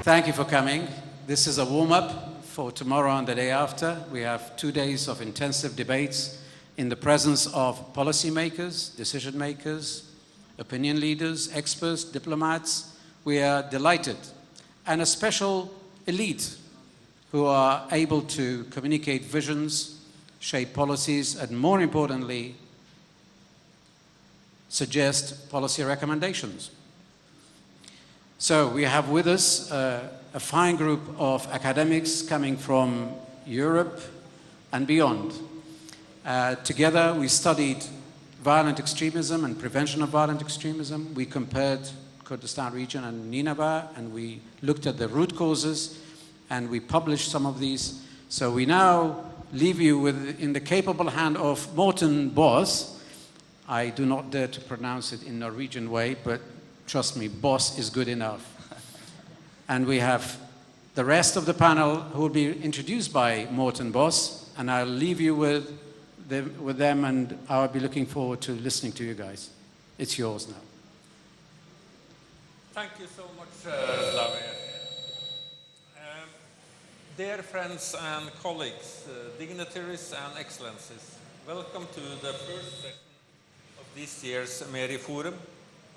Thank you for coming. This is a warm-up for tomorrow and the day after. We have 2 days of intensive debates in the presence of policymakers, decision makers, opinion leaders, experts, diplomats. We are delighted. And a special elite who are able to communicate visions, shape policies, and more importantly, suggest policy recommendations. So we have with us a fine group of academics coming from Europe and beyond. Together we studied violent extremism and prevention of violent extremism. We compared Kurdistan region and Nineveh, and we looked at the root causes, and we published some of these. So we now leave you in the capable hand of Morten Boas. I do not dare to pronounce it in Norwegian way, but trust me, Boss is good enough. And we have the rest of the panel who will be introduced by Morten Boas, and I'll leave you with them, and I'll be looking forward to listening to you guys. It's yours now. Thank you so much, Vladimir. Dear friends and colleagues, dignitaries and excellencies, welcome to the first session of this year's MERI Forum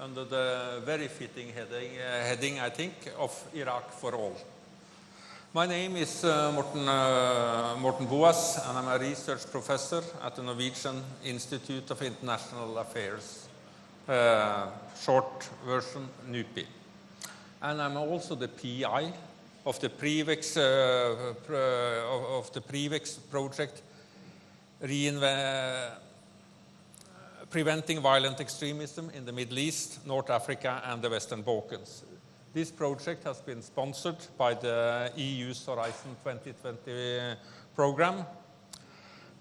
under the very fitting heading, I think, of Iraq for All. My name is Morten Boas, and I'm a research professor at the Norwegian Institute of International Affairs, short version NUPI. And I'm also the PI of the PREVEX project, Preventing Violent Extremism in the Middle East, North Africa, and the Western Balkans. This project has been sponsored by the EU's Horizon 2020 program.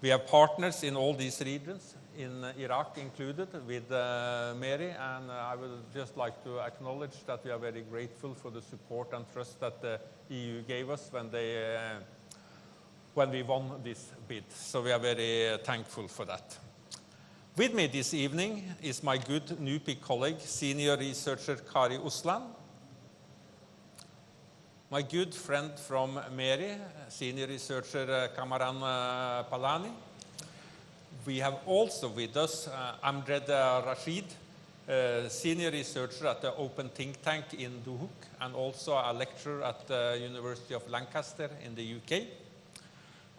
We have partners in all these regions, in Iraq included, with MERI, and I would just like to acknowledge that we are very grateful for the support and trust that the EU gave us when we won this bid. So we are very thankful for that. With me this evening is my good NUPI colleague, senior researcher Kari Osland, my good friend from MERI, senior researcher Kamaran Palani. We have also with us Amjed Rasheed, senior researcher at the Open Think Tank in Duhok, and also a lecturer at the University of Lancaster in the UK.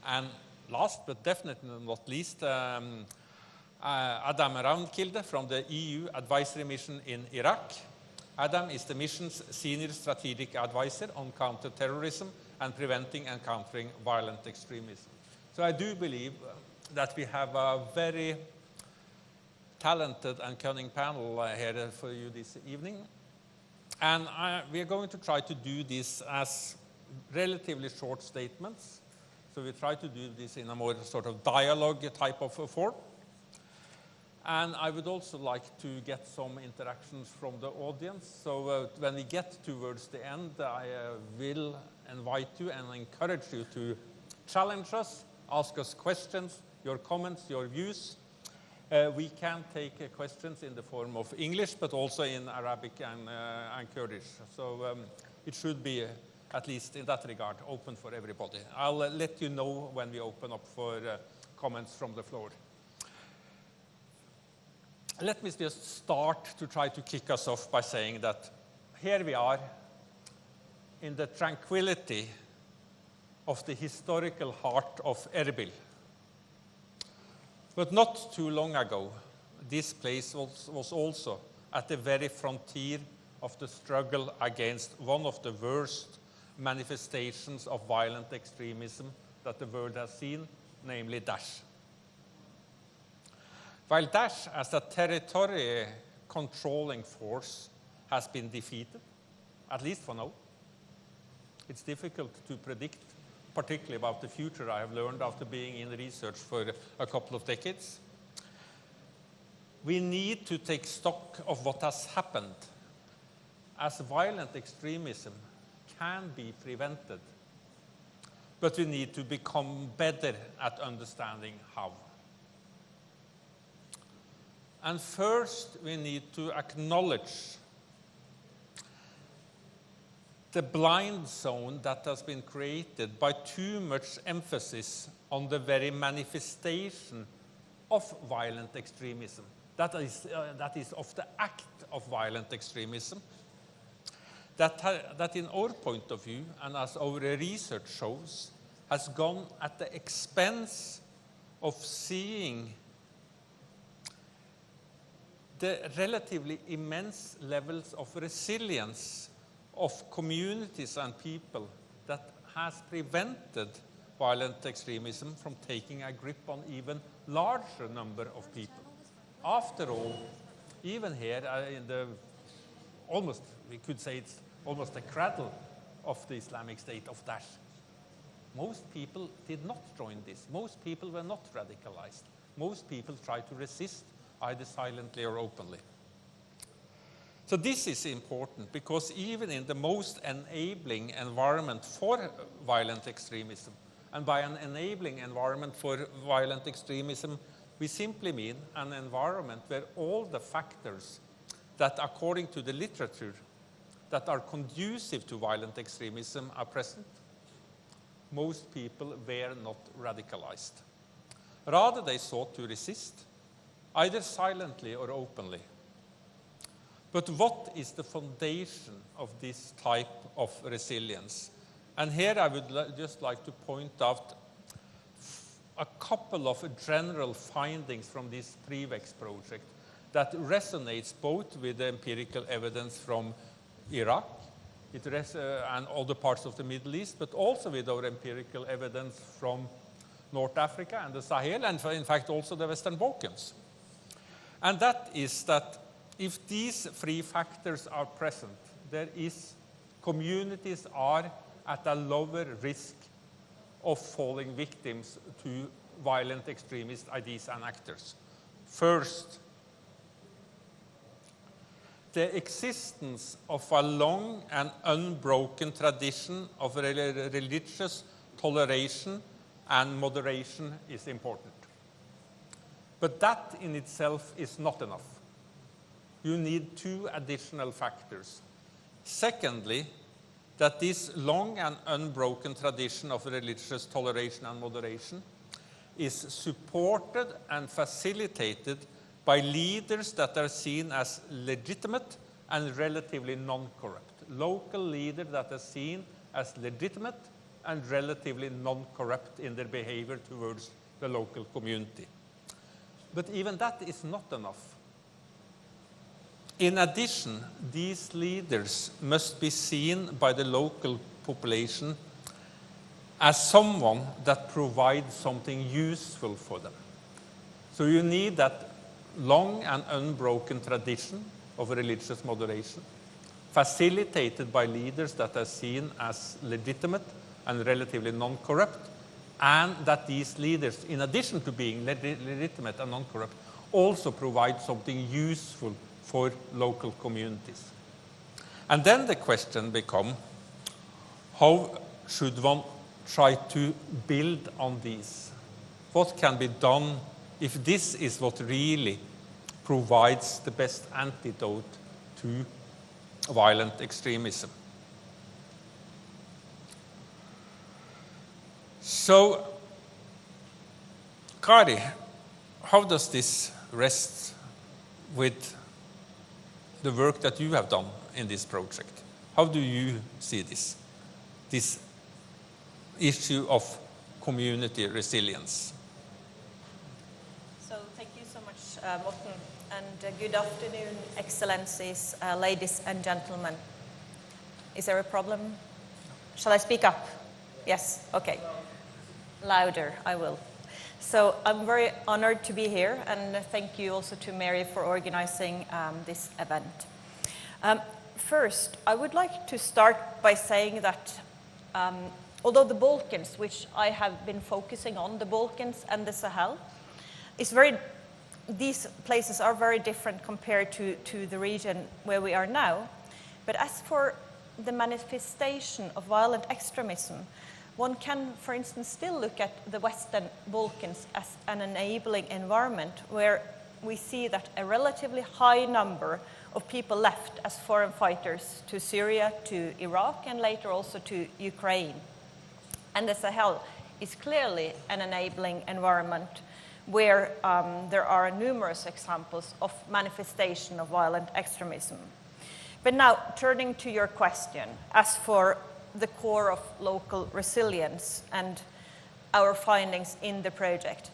And last but definitely not least, Adam Ravnkilde from the EU Advisory Mission in Iraq. Adam is the mission's senior strategic advisor on counter-terrorism and preventing and countering violent extremism. So I do believe that we have a very talented and cunning panel here for you this evening. And we are going to try to do this as relatively short statements. So we try to do this in a more sort of dialogue type of form. And I would also like to get some interactions from the audience. So when we get towards the end, I will invite you and encourage you to challenge us, ask us questions, your comments, your views. We can take questions in the form of English, but also in Arabic and Kurdish. So it should be, at least in that regard, open for everybody. I'll let you know when we open up for comments from the floor. Let me just start to try to kick us off by saying that here we are in the tranquility of the historical heart of Erbil. But not too long ago, this place was also at the very frontier of the struggle against one of the worst manifestations of violent extremism that the world has seen, namely Daesh. While Daesh, as a territory-controlling force, has been defeated, at least for now, it's difficult to predict, particularly about the future, I have learned after being in research for a couple of decades. We need to take stock of what has happened, as violent extremism can be prevented, but we need to become better at understanding how. And first, we need to acknowledge the blind zone that has been created by too much emphasis on the very manifestation of violent extremism. That is of the act of violent extremism. That in our point of view, and as our research shows, has gone at the expense of seeing the relatively immense levels of resilience of communities and people that has prevented violent extremism from taking a grip on even larger number of people. After all, even here in the almost, we could say it's almost the cradle of the Islamic State of Daesh, most people did not join this. Most people were not radicalized. Most people tried to resist, either silently or openly. So this is important because even in the most enabling environment for violent extremism, and by an enabling environment for violent extremism, we simply mean an environment where all the factors that, according to the literature, that are conducive to violent extremism are present, most people were not radicalized. Rather, they sought to resist, either silently or openly. But what is the foundation of this type of resilience? And here I would just like to point out a couple of general findings from this PREVEX project that resonates both with the empirical evidence from Iraq and other parts of the Middle East, but also with our empirical evidence from North Africa and the Sahel, and in fact also the Western Balkans. And that is that if these three factors are present, communities are at a lower risk of falling victims to violent extremist ideas and actors. First, the existence of a long and unbroken tradition of religious toleration and moderation is important. But that in itself is not enough. You need two additional factors. Secondly, that this long and unbroken tradition of religious toleration and moderation is supported and facilitated by leaders that are seen as legitimate and relatively non-corrupt. Local leaders that are seen as legitimate and relatively non-corrupt in their behavior towards the local community. But even that is not enough. In addition, these leaders must be seen by the local population as someone that provides something useful for them. So you need that long and unbroken tradition of religious moderation, facilitated by leaders that are seen as legitimate and relatively non-corrupt, and that these leaders, in addition to being legitimate and non-corrupt, also provide something useful for local communities. And then the question becomes, how should one try to build on these? What can be done if this is what really provides the best antidote to violent extremism? So, Kari, how does this rest with the work that you have done in this project? How do you see this issue of community resilience? So thank you so much, Morten, and good afternoon, Excellencies, ladies and gentlemen. Is there a problem? Shall I speak up? Yes, okay. Louder, I will. So I'm very honored to be here, and thank you also to MERI for organizing this event. First, I would like to start by saying that although the Balkans, which I have been focusing on, the Balkans and the Sahel, these places are very different compared to the region where we are now. But as for the manifestation of violent extremism, one can, for instance, still look at the Western Balkans as an enabling environment where we see that a relatively high number of people left as foreign fighters to Syria, to Iraq, and later also to Ukraine. And the Sahel is clearly an enabling environment where there are numerous examples of manifestation of violent extremism. But now, turning to your question, as for the core of local resilience and our findings in the project.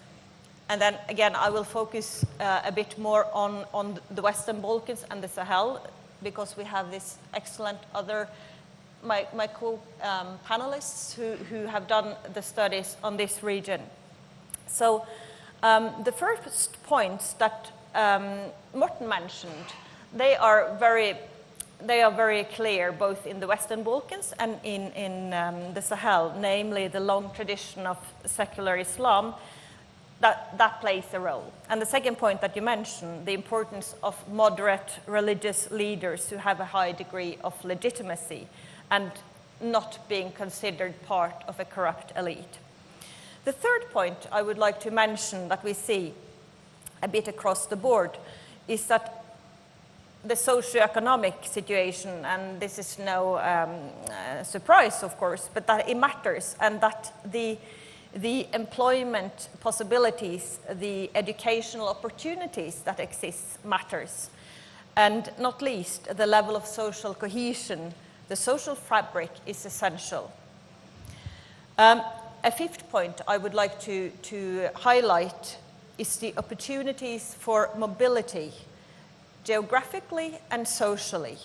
And then again, I will focus a bit more on the Western Balkans and the Sahel, because we have this excellent my co-panelists who have done the studies on this region. So the first points that Morten mentioned, they are very clear both in the Western Balkans and in the Sahel, namely the long tradition of secular Islam, that plays a role. And the second point that you mentioned, the importance of moderate religious leaders who have a high degree of legitimacy and not being considered part of a corrupt elite. The third point I would like to mention that we see a bit across the board is that the socioeconomic situation, and this is no surprise, of course, but that it matters, and that the employment possibilities, the educational opportunities that exist matters. And not least, the level of social cohesion, the social fabric is essential. A fifth point I would like to highlight is the opportunities for mobility, geographically and socially.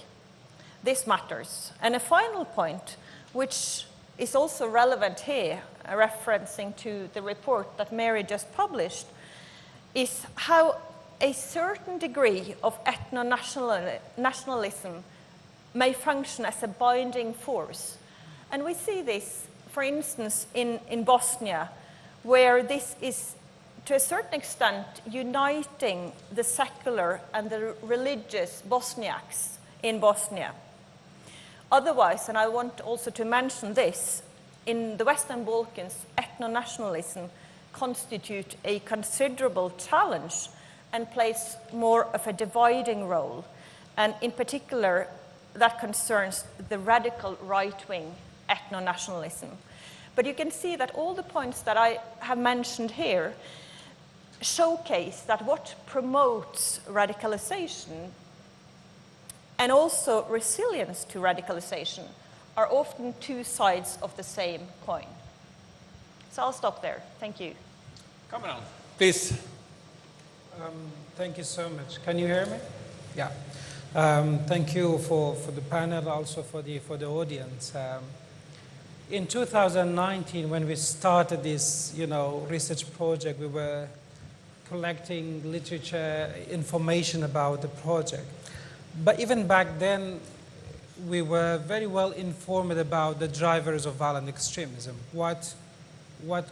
This matters. And a final point, which is also relevant here, referencing to the report that MERI just published, is how a certain degree of ethno-nationalism may function as a binding force. And we see this, for instance, in Bosnia, where this is, to a certain extent, uniting the secular and the religious Bosniaks in Bosnia. Otherwise, and I want also to mention this, in the Western Balkans, ethno-nationalism constitutes a considerable challenge and plays more of a dividing role. And in particular, that concerns the radical right-wing ethno-nationalism. But you can see that all the points that I have mentioned here showcase that what promotes radicalization and also resilience to radicalization are often two sides of the same coin. So I'll stop there. Thank you. Kamaran, please. Thank you so much. Can you hear me? Yeah. Thank you for the panel, also for the audience. In 2019, when we started this, research project, we were collecting literature, information about the project. But even back then, we were very well informed about the drivers of violent extremism, what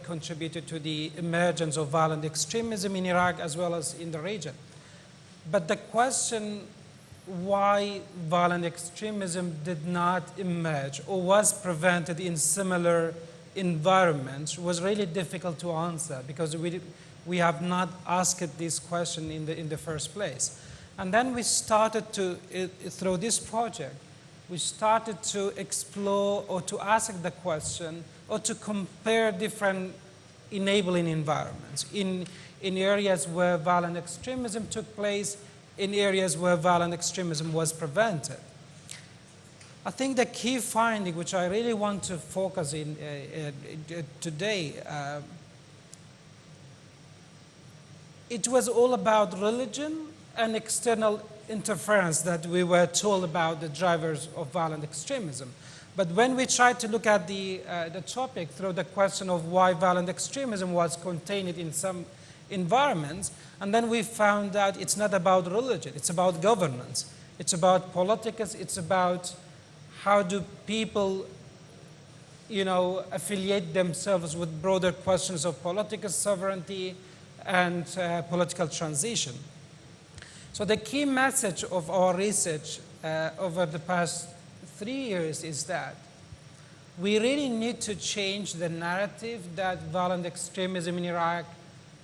contributed to the emergence of violent extremism in Iraq as well as in the region. But the question why violent extremism did not emerge or was prevented in similar environments was really difficult to answer, because we have not asked this question in the first place. And then we started to, through this project, we started to explore or to ask the question or to compare different enabling environments in areas where violent extremism took place, in areas where violent extremism was prevented. I think the key finding, which I really want to focus in today, it was all about religion and external interference that we were told about the drivers of violent extremism. But when we tried to look at the topic through the question of why violent extremism was contained in some environments, and then we found out it's not about religion, it's about governance, it's about politics, it's about how do people affiliate themselves with broader questions of political sovereignty and political transition. So the key message of our research over the past 3 years is that we really need to change the narrative that violent extremism in Iraq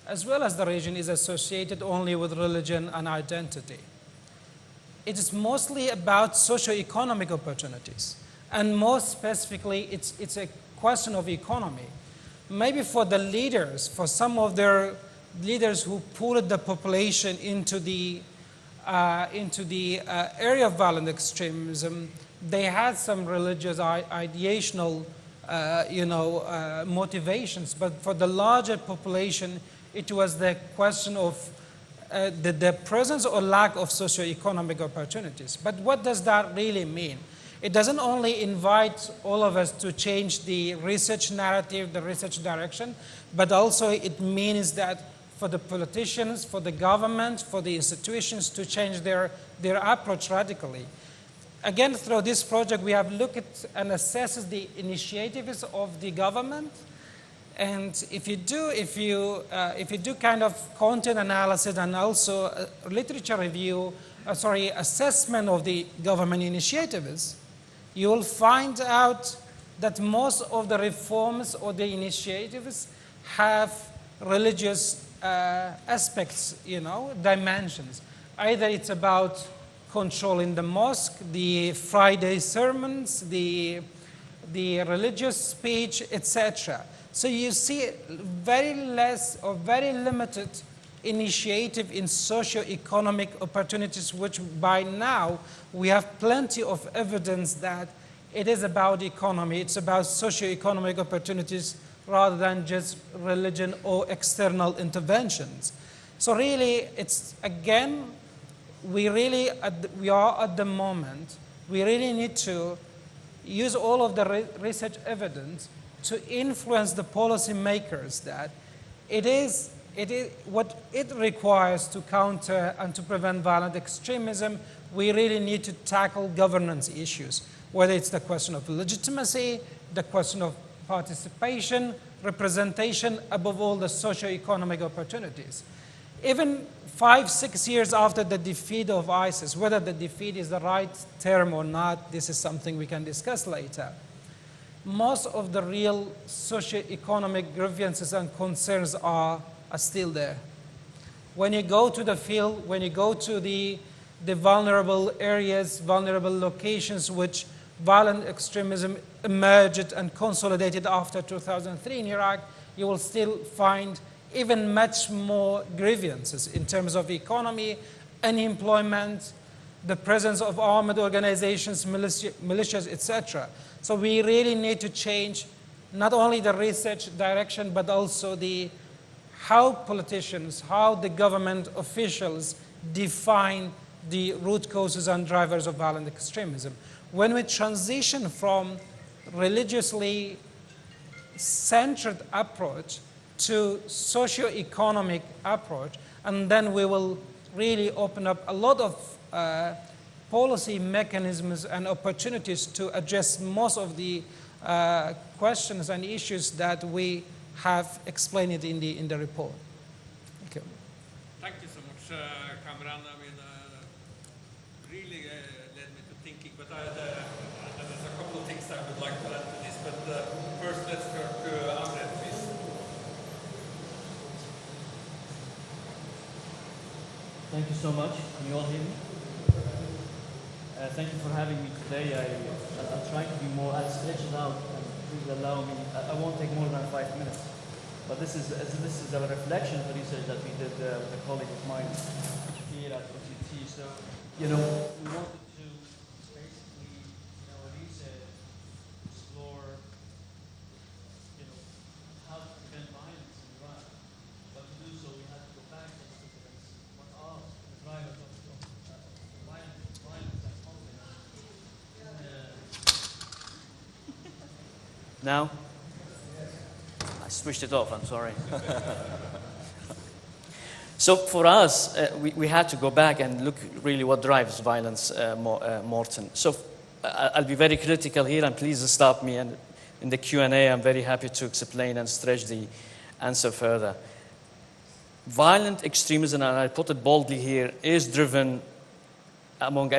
as well as the region, is associated only with religion and identity. It is mostly about socio-economic opportunities. And more specifically, it's a question of economy. Maybe for the leaders, for some of their leaders who pulled the population into the area of violent extremism, they had some religious ideational motivations. But for the larger population, it was the question of the presence or lack of socio-economic opportunities. But what does that really mean? It doesn't only invite all of us to change the research narrative, the research direction, but also it means that for the politicians, for the government, for the institutions to change their approach radically. Again, through this project, we have looked at and assessed the initiatives of the government. And if you do kind of content analysis and also literature review, assessment of the government initiatives, you will find out that most of the reforms or the initiatives have religious aspects, dimensions. Either it's about controlling the mosque, the Friday sermons, the religious speech, etc. So you see very less or very limited initiative in socio-economic opportunities, which by now we have plenty of evidence that it is about economy. It's about socio-economic opportunities rather than just religion or external interventions. So really, it's again, we are at the moment, we really need to use all of the research evidence to influence the policy makers that it is what it requires to counter and to prevent violent extremism. We really need to tackle governance issues, whether it's the question of legitimacy, the question of participation, representation, above all the socio-economic opportunities. Even 5-6 years after the defeat of ISIS, whether the defeat is the right term or not, this is something we can discuss later. Most of the real socio-economic grievances and concerns are still there. When you go to the field, when you go to the vulnerable areas, vulnerable locations which violent extremism emerged and consolidated after 2003 in Iraq, you will still find even much more grievances in terms of economy, unemployment, the presence of armed organizations, militias, etc. So we really need to change not only the research direction, but also how politicians, how the government officials define the root causes and drivers of violent extremism. When we transition from religiously centered approach to socio-economic approach, and then we will really open up a lot of policy mechanisms and opportunities to address most of the questions and issues that we have explained in the report. Thank you. Thank you so much, Kamaran. I mean, really led me to thinking, but there's a couple of things I would like to add to this, but first let's turn to Amjed, please. Thank you so much. Can you all hear me? Thank you for having me today. I'll try to be more, I'll stretch it out and please allow me, I won't take more than 5 minutes. But this is a reflection of the research that we did with a colleague of mine here at OCT. So, we wanted to basically, in our research, explore, how to prevent violence in Iraq. But to do so, we had to go back to the evidence. What are the drivers of violence and conflict? Now? I switched it off, I'm sorry. So for us, we had to go back and look really what drives violence, Morten. So I'll be very critical here, and please stop me. And in the Q&A, I'm very happy to explain and stretch the answer further. Violent extremism, and I put it boldly here, is driven among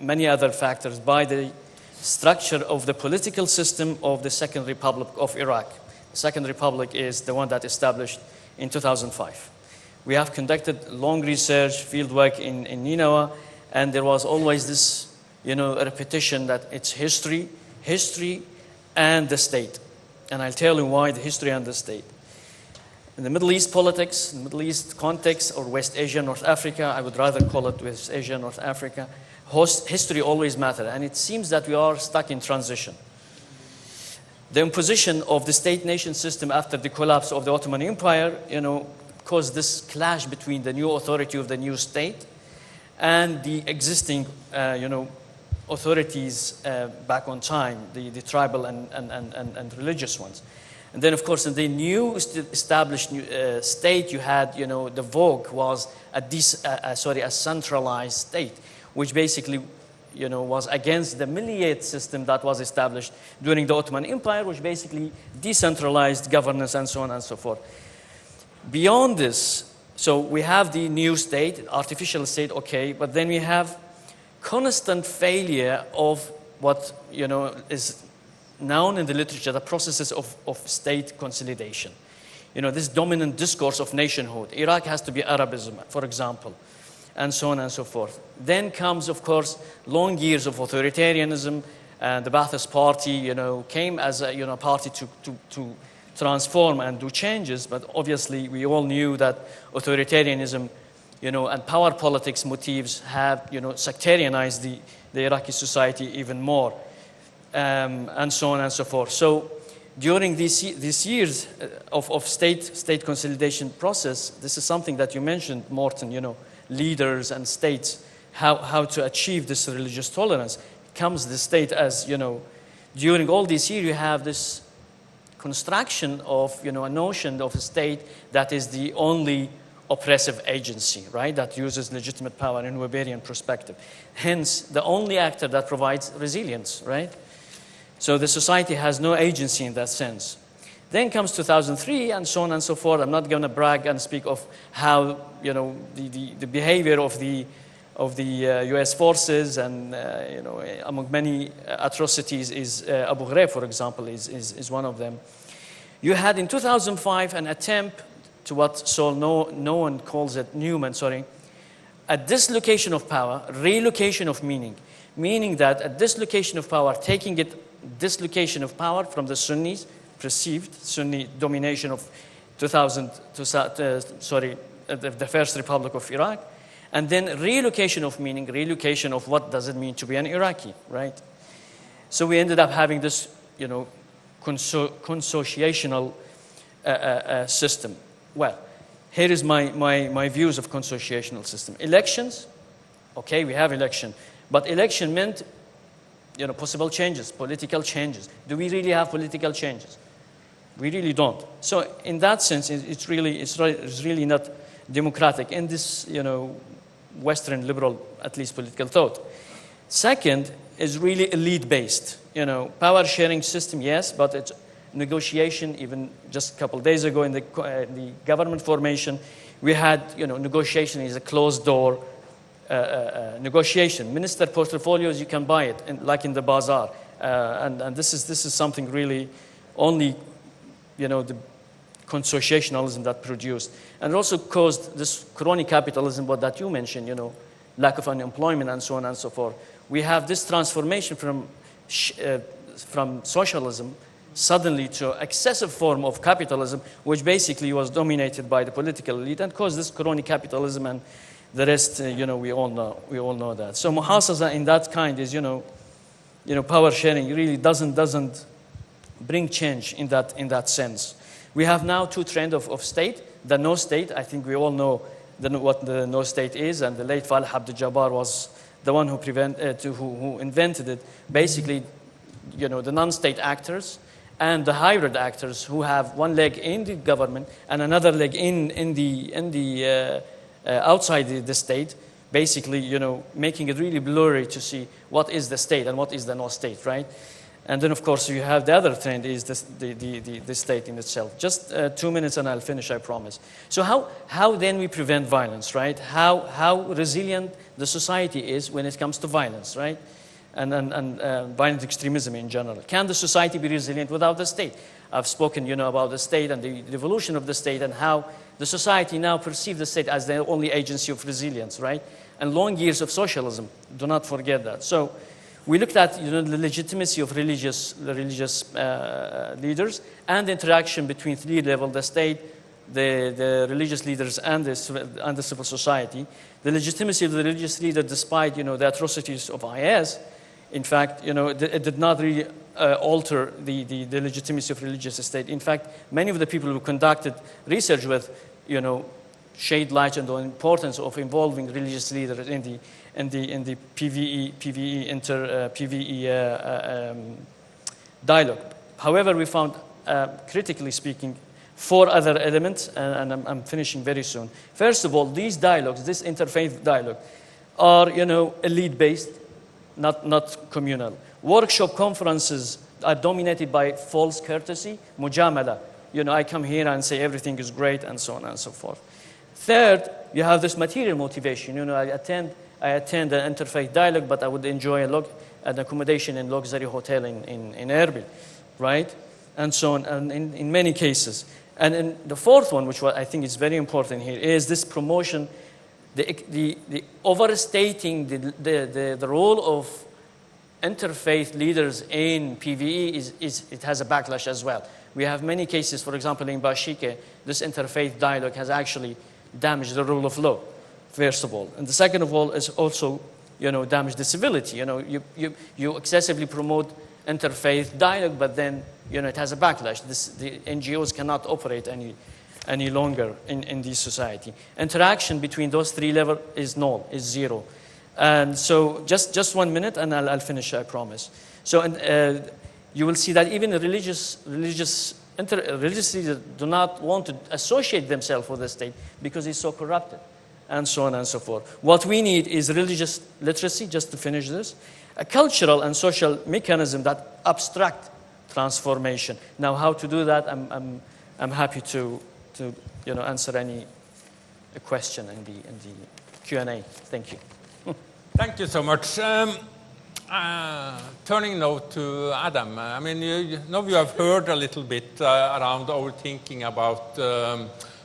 many other factors by the structure of the political system of the Second Republic of Iraq. The Second Republic is the one that established in 2005. We have conducted long research, field work in Nineveh, and there was always this, repetition that it's history, and the state. And I'll tell you why the history and the state. In the Middle East politics, in the Middle East context, or West Asia, North Africa, I would rather call it West Asia, North Africa, history always matters. And it seems that we are stuck in transition. The imposition of the state-nation system after the collapse of the Ottoman Empire, caused this clash between the new authority of the new state and the existing, authorities back on time, the tribal and religious ones. And then, of course, in the new established state, you had, the vogue was a centralized state, which basically, was against the milliyet system that was established during the Ottoman Empire, which basically decentralized governance and so on and so forth. Beyond this, so we have the new state, artificial state, okay, but then we have constant failure of what, is known in the literature, the processes of state consolidation. This dominant discourse of nationhood. Iraq has to be Arabism, for example, and so on and so forth. Then comes, of course, long years of authoritarianism, and the Ba'athist Party, came as a, party to transform and do changes, but obviously we all knew that authoritarianism, and power politics motifs have, sectarianized the Iraqi society even more, and so on and so forth. So during these years of state consolidation process, this is something that you mentioned, Morten, leaders and states, how to achieve this religious tolerance. Comes the state as, during all these years you have this construction of, a notion of a state that is the only oppressive agency, right, that uses legitimate power in Weberian perspective. Hence, the only actor that provides resilience, right? So the society has no agency in that sense. Then comes 2003 and so on and so forth. I'm not going to brag and speak of how, the behavior of the U.S. forces and, among many atrocities is Abu Ghraib, for example, is one of them. You had in 2005 an attempt to what no one calls it, a dislocation of power, relocation of meaning. Meaning that a dislocation of power, dislocation of power from the Sunnis, perceived Sunni domination of the First Republic of Iraq, and then relocation of meaning, relocation of what does it mean to be an Iraqi, right? So we ended up having this, consociational system. Well, here is my views of consociational system. Elections, okay, we have election, but election meant, possible changes, political changes. Do we really have political changes? We really don't. So in that sense, it's really not democratic in this, Western liberal, at least political thought. Second is really elite-based. Power sharing system, yes, but it's negotiation. Even just a couple of days ago in the government formation, we had, negotiation is a closed door negotiation. Minister portfolios, you can buy it, like in the bazaar. And this is something really only, the consociationalism that produced. And it also caused this crony capitalism, what that you mentioned, lack of unemployment and so on and so forth. We have this transformation from socialism suddenly to excessive form of capitalism, which basically was dominated by the political elite and caused this crony capitalism, and the rest, we all know that. So muhasaza in that kind is, power sharing really doesn't bring change in that sense. We have now two trends of state. The no state, I think we all know what the no state is, and the late Falih Abdul Jabbar was the one who invented it. Basically, the non-state actors and the hybrid actors who have one leg in the government and another leg in the outside the state, basically, making it really blurry to see what is the state and what is the no state, right? And then, of course, you have the other trend is the state in itself. Just 2 minutes and I'll finish, I promise. So how then we prevent violence, right? How resilient the society is when it comes to violence, right? And violent extremism in general. Can the society be resilient without the state? I've spoken, about the state and the evolution of the state and how the society now perceives the state as the only agency of resilience, right? And long years of socialism, do not forget that. So we looked at the legitimacy of religious leaders and the interaction between three levels: the state, the religious leaders, and the civil society. The legitimacy of the religious leader, despite the atrocities of IS, in fact, it did not really alter the legitimacy of religious state. In fact, many of the people who conducted research with, shed light on the importance of involving religious leaders in the PVE dialogue. However, we found, critically speaking, 4 other elements, and I'm finishing very soon. First of all, these dialogues, this interfaith dialogue, are elite-based, not communal. Workshop conferences are dominated by false courtesy, mujamala. I come here and say everything is great, and so on and so forth. Third, you have this material motivation. I attend an interfaith dialogue, but I would enjoy an accommodation in luxury hotel in Erbil, right? And so on, and in many cases. And then the fourth one, which I think is very important here, is this promotion, the overstating the role of interfaith leaders in PVE it has a backlash as well. We have many cases, for example, in Bashike, this interfaith dialogue has actually damaged the rule of law, first of all. And the second of all is also, damage the civility. You excessively promote interfaith dialogue, but then, it has a backlash. The NGOs cannot operate any longer in this society. Interaction between those 3 levels is null, is 0. And so just 1 minute, and I'll finish, I promise. So you will see that even the religious leaders do not want to associate themselves with the state because it's so corrupted, and so on and so forth. What we need is religious literacy, just to finish this, a cultural and social mechanism that obstruct transformation. Now, how to do that? I'm happy to answer any question in the Q&A. Thank you. Thank you so much. Turning now to Adam. I mean, you have heard a little bit around our thinking about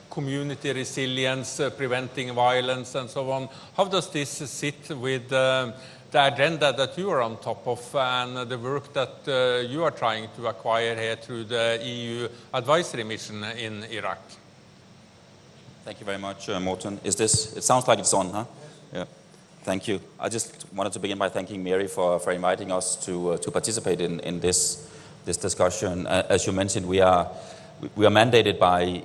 community resilience, preventing violence, and so on. How does this sit with the agenda that you are on top of and the work that you are trying to acquire here through the EU advisory mission in Iraq? Thank you very much, Morten. It sounds like it's on, huh? Yeah. Thank you. I just wanted to begin by thanking MERI for inviting us to participate in this discussion. As you mentioned, we are mandated by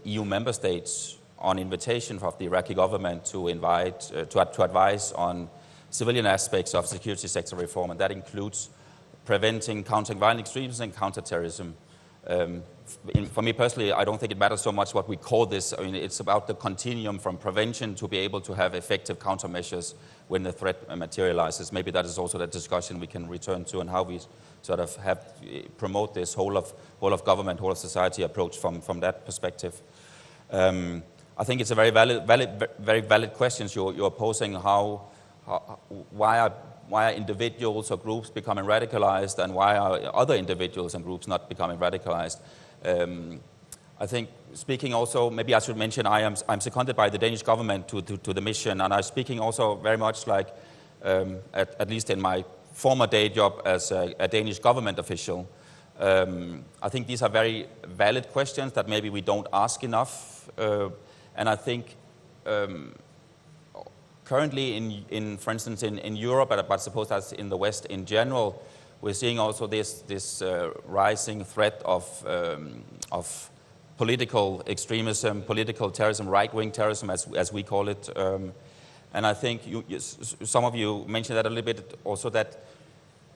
EU member states on invitation of the Iraqi government to advise on civilian aspects of security sector reform, and that includes preventing, countering violent extremism and counterterrorism. For me personally, I don't think it matters so much what we call this. I mean, it's about the continuum from prevention to be able to have effective countermeasures when the threat materializes. Maybe that is also the discussion we can return to, and how we sort of promote this whole of government, whole of society approach from that perspective. I think it's a very valid questions you're posing. Why are individuals or groups becoming radicalized, and why are other individuals and groups not becoming radicalized? I think, speaking also, maybe I should mention I'm seconded by the Danish government to the mission, and I'm speaking also very much like, at least in my former day job as a Danish government official. I think these are very valid questions that maybe we don't ask enough, and I think currently for instance, in Europe, but I suppose that's in the West in general, we're seeing also this rising threat of political extremism, political terrorism, right-wing terrorism, as we call it. And I think some of you mentioned that a little bit also, that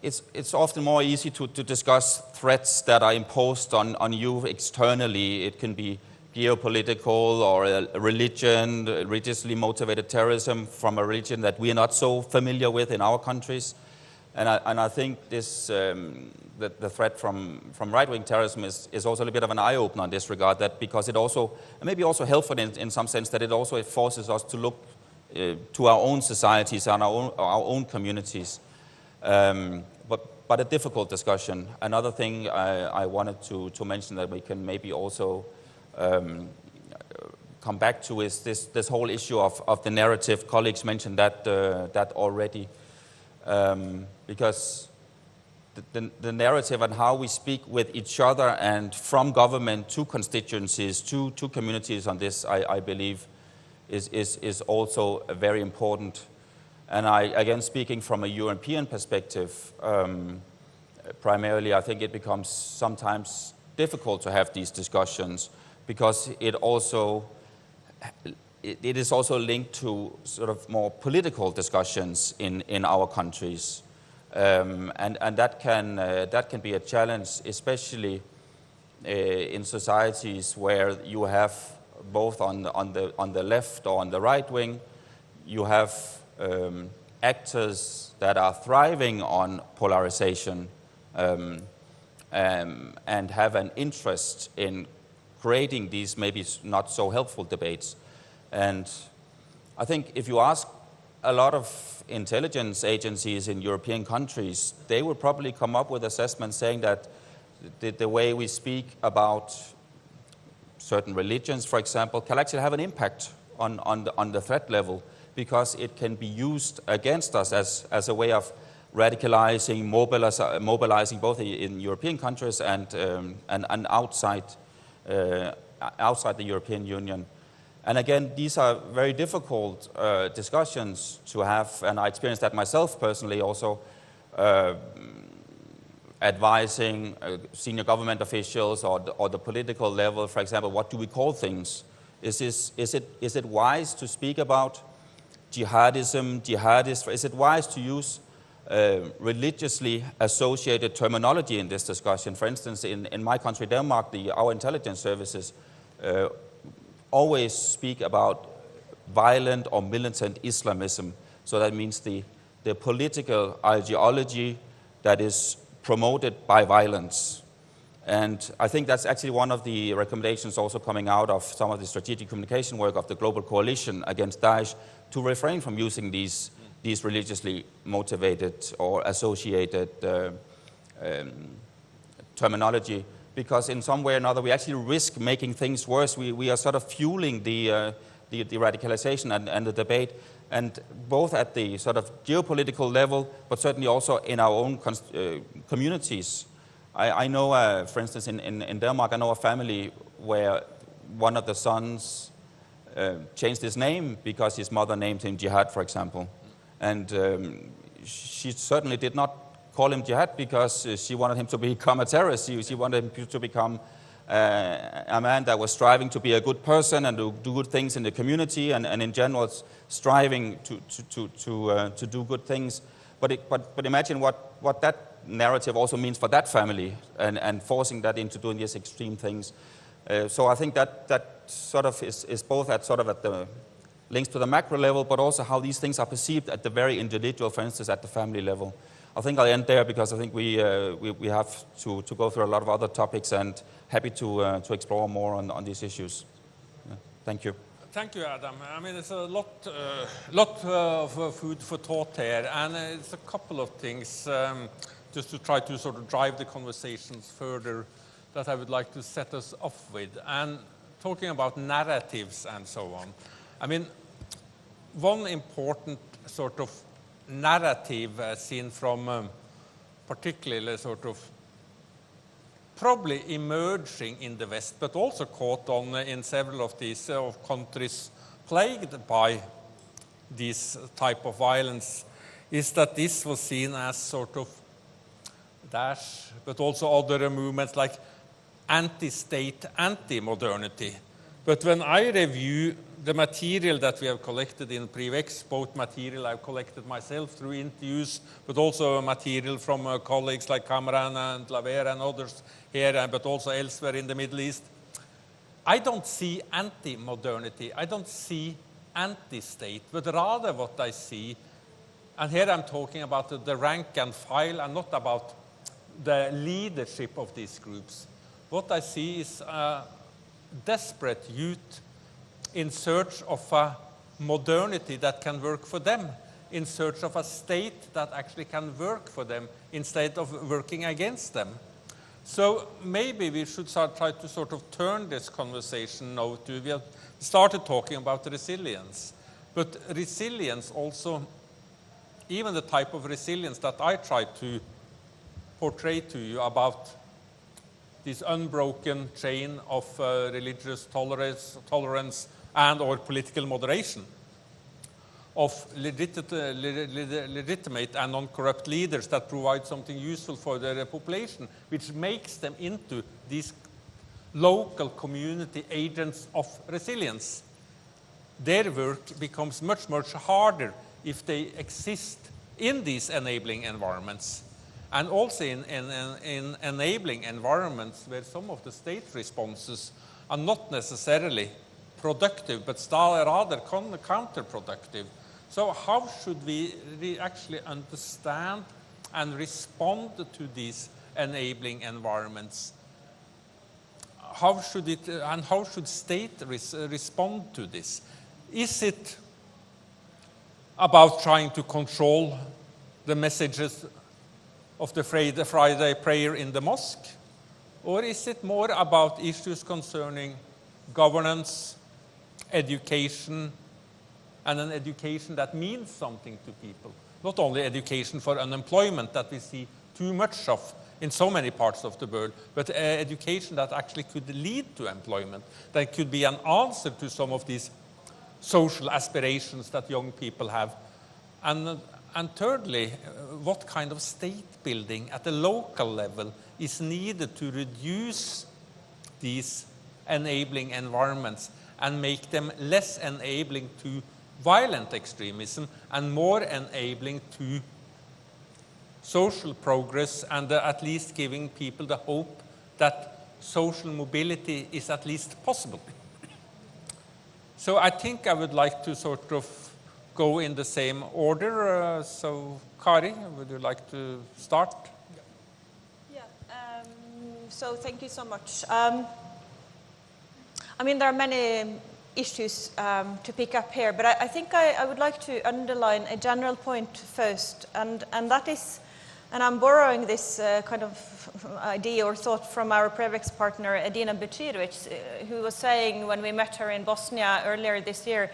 it's often more easy to discuss threats that are imposed on you externally. It can be geopolitical or a religiously motivated terrorism from a religion that we are not so familiar with in our countries. And I think this the threat from right-wing terrorism is also a little bit of an eye-opener in this regard, that because it also, and maybe also helpful in some sense, that it also forces us to look to our own societies and our own communities. But a difficult discussion. Another thing I wanted to mention that we can maybe also come back to is this whole issue of the narrative. Colleagues mentioned that already, because the narrative and how we speak with each other and from government to constituencies, to communities on this, I believe, is also very important. And again, speaking from a European perspective, primarily, I think it becomes sometimes difficult to have these discussions because it is also linked to sort of more political discussions in our countries. And that can be a challenge, especially in societies where you have both on the left or on the right wing, you have actors that are thriving on polarization and have an interest in creating these maybe not so helpful debates. And I think if you ask a lot of intelligence agencies in European countries, they would probably come up with assessments saying that the way we speak about certain religions, for example, can actually have an impact on the threat level, because it can be used against us as a way of radicalizing, mobilizing both in European countries and outside the European Union. And again, these are very difficult discussions to have, and I experienced that myself personally also, advising senior government officials or the political level, for example, what do we call things? Is it wise to speak about jihadism, jihadists? Is it wise to use religiously associated terminology in this discussion? For instance, in my country, Denmark, our intelligence services always speak about violent or militant Islamism. So that means the political ideology that is promoted by violence. And I think that's actually one of the recommendations also coming out of some of the strategic communication work of the Global Coalition Against Daesh, to refrain from using these religiously motivated or associated terminology, because in some way or another we actually risk making things worse. We are sort of fueling the radicalization and the debate, and both at the sort of geopolitical level, but certainly also in our own communities. I know, for instance, in Denmark, I know a family where one of the sons changed his name because his mother named him Jihad, for example. And she certainly did not call him Jihad because she wanted him to become a terrorist. She wanted him to become a man that was striving to be a good person and to do good things in the community, and in general striving to do good things. But imagine what that narrative also means for that family, and forcing that into doing these extreme things. So I think that sort of is both at the links to the macro level, but also how these things are perceived at the very individual, for instance, at the family level. I think I'll end there because I think we have to go through a lot of other topics, and happy to explore more on these issues. Yeah. Thank you. Thank you, Adam. I mean, it's a lot of food for thought here, and it's a couple of things just to try to sort of drive the conversations further that I would like to set us off with. And talking about narratives and so on, I mean, one important sort of narrative seen from particularly sort of probably emerging in the West, but also caught on in several of these countries plagued by this type of violence, is that this was seen as sort of Daesh, but also other movements like anti-state, anti-modernity. But when I review the material that we have collected in Privex, both material I've collected myself through interviews, but also material from colleagues like Kamaran and Lavera and others here, but also elsewhere in the Middle East, I don't see anti-modernity, I don't see anti-state, but rather what I see, and here I'm talking about the rank and file and not about the leadership of these groups. What I see is a desperate youth in search of a modernity that can work for them, in search of a state that actually can work for them instead of working against them. So maybe we should try to sort of turn this conversation now to, we have started talking about resilience. But resilience also, even the type of resilience that I try to portray to you about this unbroken chain of religious tolerance and or political moderation, of legitimate and non-corrupt leaders that provide something useful for their population, which makes them into these local community agents of resilience. Their work becomes much, much harder if they exist in these enabling environments, and also in enabling environments where some of the state responses are not necessarily productive, but rather counterproductive. So how should we actually understand and respond to these enabling environments? How should it, and how should state respond to this? Is it about trying to control the messages of the Friday prayer in the mosque? Or is it more about issues concerning governance, education, and an education that means something to people? Not only education for unemployment that we see too much of in so many parts of the world, but education that actually could lead to employment, that could be an answer to some of these social aspirations that young people have. And thirdly, what kind of state building at the local level is needed to reduce these enabling environments and make them less enabling to violent extremism and more enabling to social progress, and at least giving people the hope that social mobility is at least possible. So I think I would like to sort of go in the same order. So Kari, would you like to start? Yeah, so thank you so much. I mean, there are many issues to pick up here, but I think I would like to underline a general point first, and that is, and I'm borrowing this kind of idea or thought from our Prevex partner, Edina Bečirović, who was saying when we met her in Bosnia earlier this year,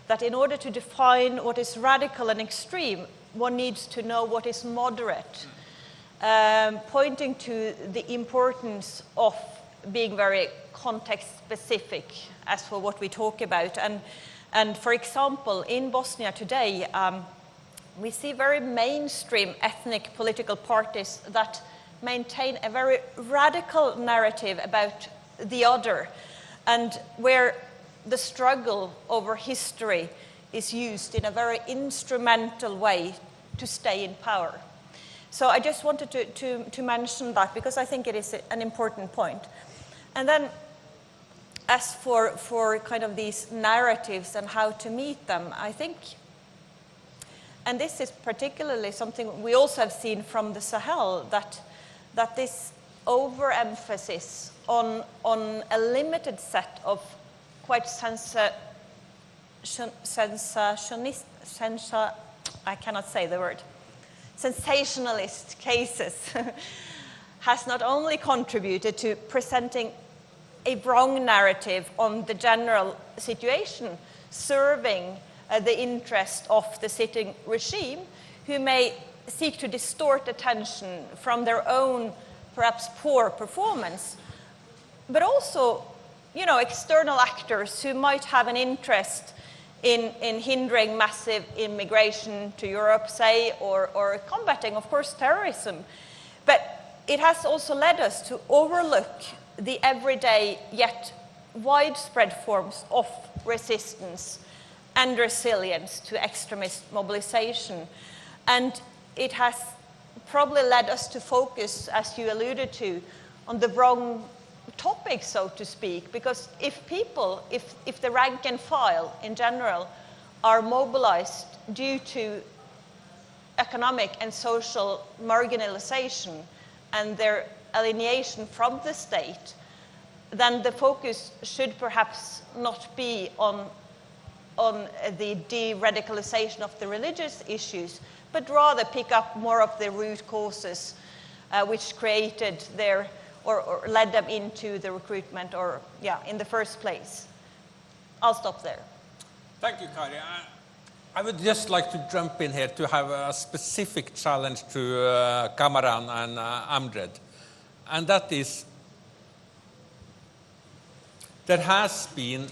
that in order to define what is radical and extreme, one needs to know what is moderate, pointing to the importance of being very context-specific as for what we talk about. And for example, in Bosnia today, we see very mainstream ethnic political parties that maintain a very radical narrative about the other, and where the struggle over history is used in a very instrumental way to stay in power. So I just wanted to mention that, because I think it is an important point. And then as for kind of these narratives and how to meet them, I think, and this is particularly something we also have seen from the Sahel, that this overemphasis on a limited set of quite sensationalist cases has not only contributed to presenting a wrong narrative on the general situation, serving the interest of the sitting regime, who may seek to distort attention from their own perhaps poor performance, but also, you know, external actors who might have an interest in hindering massive immigration to Europe, say, or combating, of course, terrorism. But it has also led us to overlook the everyday yet widespread forms of resistance and resilience to extremist mobilization. And it has probably led us to focus, as you alluded to, on the wrong topic, so to speak, because if people, if the rank and file in general are mobilized due to economic and social marginalization and their alienation from the state, then the focus should perhaps not be on the de-radicalization of the religious issues, but rather pick up more of the root causes which created their, or led them into the recruitment, or in the first place. I'll stop there. Thank you, Kari. I would just like to jump in here to have a specific challenge to Kamaran and Amjed. And that is, there has been,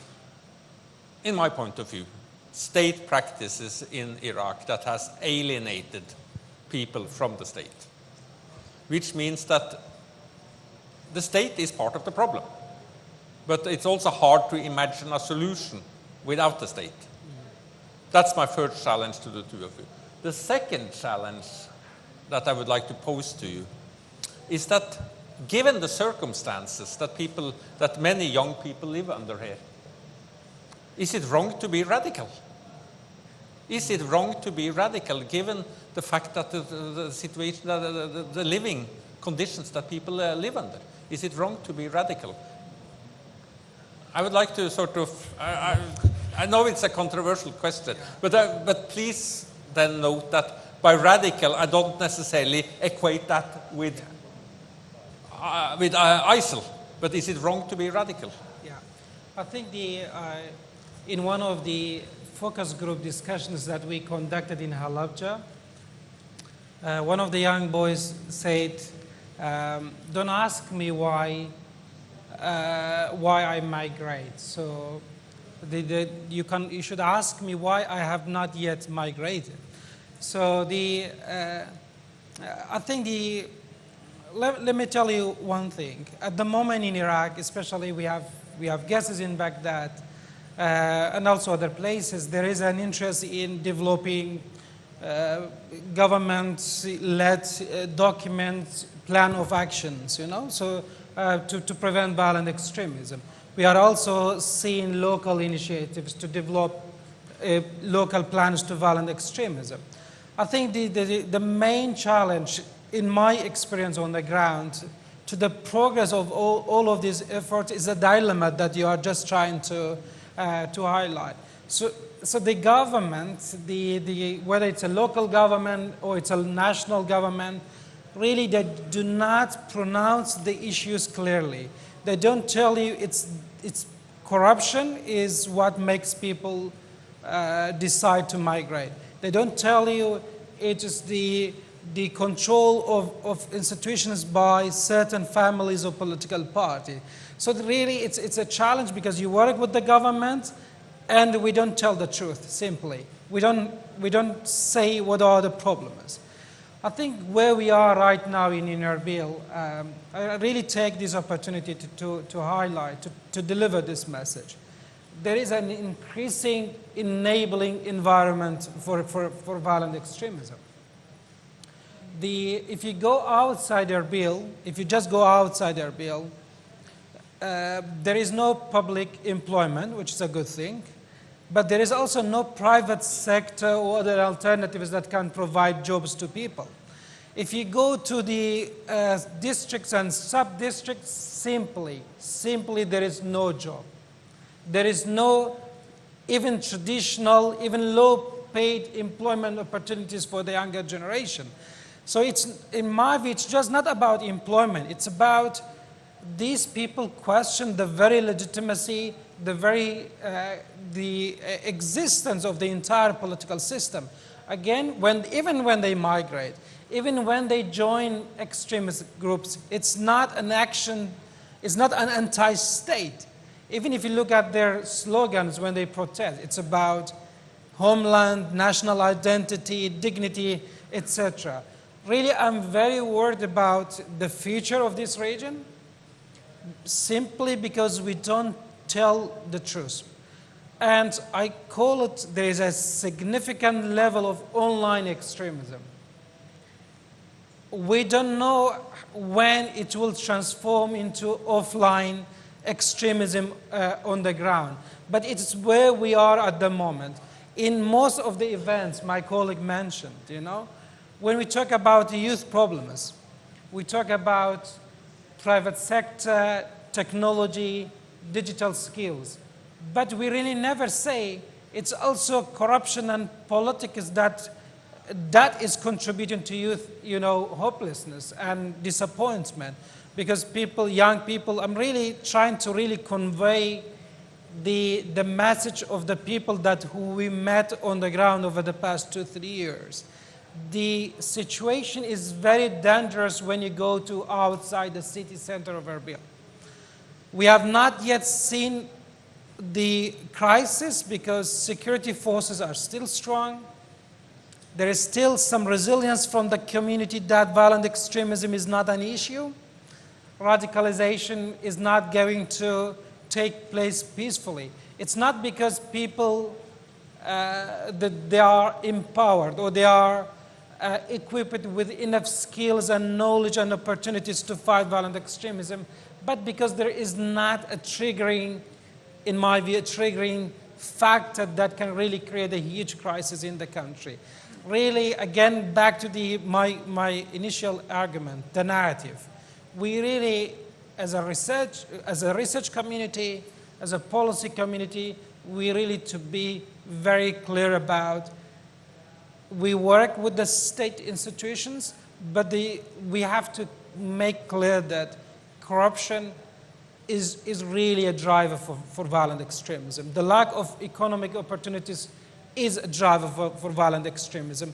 in my point of view, state practices in Iraq that has alienated people from the state, which means that the state is part of the problem. But it's also hard to imagine a solution without the state. That's my first challenge to the two of you. The second challenge that I would like to pose to you is that given the circumstances that many young people live under here, is it wrong to be radical? Is it wrong to be radical given the fact that the situation, the living conditions that people live under? Is it wrong to be radical? I would like to sort of, I know it's a controversial question, but please then note that by radical, I don't necessarily equate that with ISIL, but is it wrong to be radical? Yeah, I think in one of the focus group discussions that we conducted in Halabja, one of the young boys said, don't ask me why I migrate. So you should ask me why I have not yet migrated. So I think let me tell you one thing. At the moment in Iraq, especially we have guesses in Baghdad and also other places, there is an interest in developing government-led document plan of actions, so to prevent violent extremism. We are also seeing local initiatives to develop local plans to violent extremism. I think the main challenge, in my experience on the ground, to the progress of all of these efforts is a dilemma that you are just trying to highlight. So the government, whether it's a local government or it's a national government, really they do not pronounce the issues clearly. They don't tell you it's corruption is what makes people decide to migrate. They don't tell you it is the control of institutions by certain families or political party. So really it's a challenge because you work with the government and we don't tell the truth, simply. We don't say what are the problems. I think where we are right now in Erbil, I really take this opportunity to highlight, to deliver this message. There is an increasing enabling environment for violent extremism. If you go outside Erbil, if you just go outside Erbil, there is no public employment, which is a good thing, but there is also no private sector or other alternatives that can provide jobs to people. If you go to the districts and sub-districts, simply there is no job. There is no even traditional, even low-paid employment opportunities for the younger generation. So in my view, it's just not about employment. It's about these people question the very legitimacy, the existence of the entire political system. Again, even when they migrate, even when they join extremist groups, it's not an action, it's not an anti-state. Even if you look at their slogans when they protest, it's about homeland, national identity, dignity, etc. Really, I'm very worried about the future of this region, simply because we don't tell the truth. And I call it, there is a significant level of online extremism. We don't know when it will transform into offline extremism on the ground, but it's where we are at the moment. In most of the events my colleague mentioned, when we talk about youth problems, we talk about private sector, technology, digital skills, but we really never say it's also corruption and politics that is contributing to youth, hopelessness and disappointment. Because young people, I'm really trying to really convey the message of the people who we met on the ground over the past 2-3 years. The situation is very dangerous when you go to outside the city center of Erbil. We have not yet seen the crisis because security forces are still strong. There is still some resilience from the community that violent extremism is not an issue. Radicalization is not going to take place peacefully. It's not because people that they are empowered or they are equipped with enough skills and knowledge and opportunities to fight violent extremism, but because there is not a triggering, in my view, a triggering factor that can really create a huge crisis in the country. Really, again, back to my initial argument, the narrative. We really, as a research community, as a policy community, we really to be very clear about, we work with the state institutions, but we have to make clear that corruption is really a driver for violent extremism. The lack of economic opportunities is a driver for violent extremism.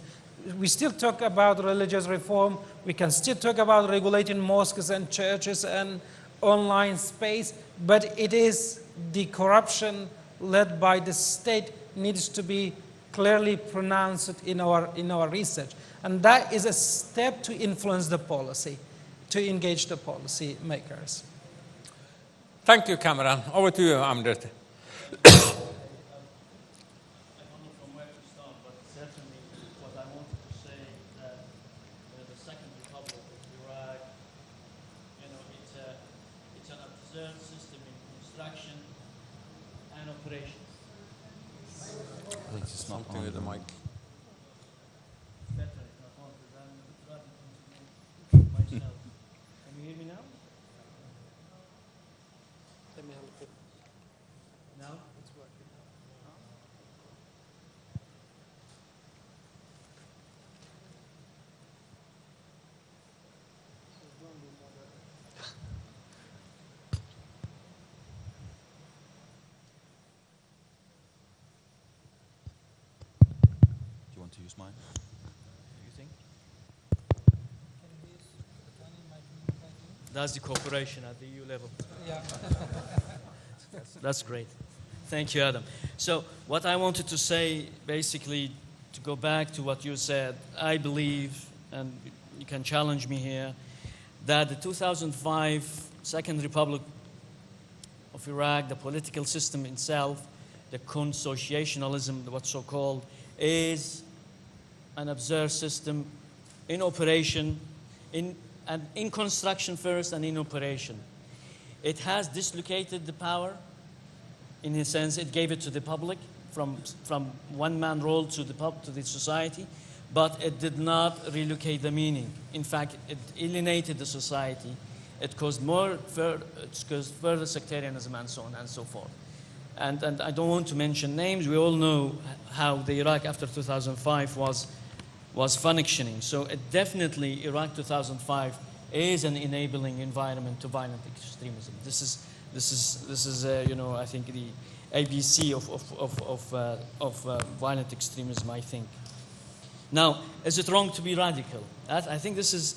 We still talk about religious reform. We can still talk about regulating mosques and churches and online space, but it is the corruption led by the state needs to be clearly pronounced in our research. And that is a step to influence the policy, to engage the policy makers. Thank you, Kamaran. Over to you, Amjed. Something with the mic. Can you hear me now? Now? It's working. Do you want to use mine? You think? That's the cooperation at the EU level. Yeah. That's great. Thank you, Adam. So what I wanted to say, basically, to go back to what you said, I believe, and you can challenge me here, that the 2005 Second Republic of Iraq, the political system itself, the consociationalism, what's so-called, is an absurd system in operation, in construction first and in operation. It has dislocated the power. In a sense, it gave it to the public from one-man role to the society, but it did not relocate the meaning. In fact, it alienated the society. It caused further sectarianism and so on and so forth. And I don't want to mention names. We all know how the Iraq after 2005 was functioning. So it definitely, Iraq 2005 is an enabling environment to violent extremism. This is I think the ABC of violent extremism, I think. Now, is it wrong to be radical? I think this is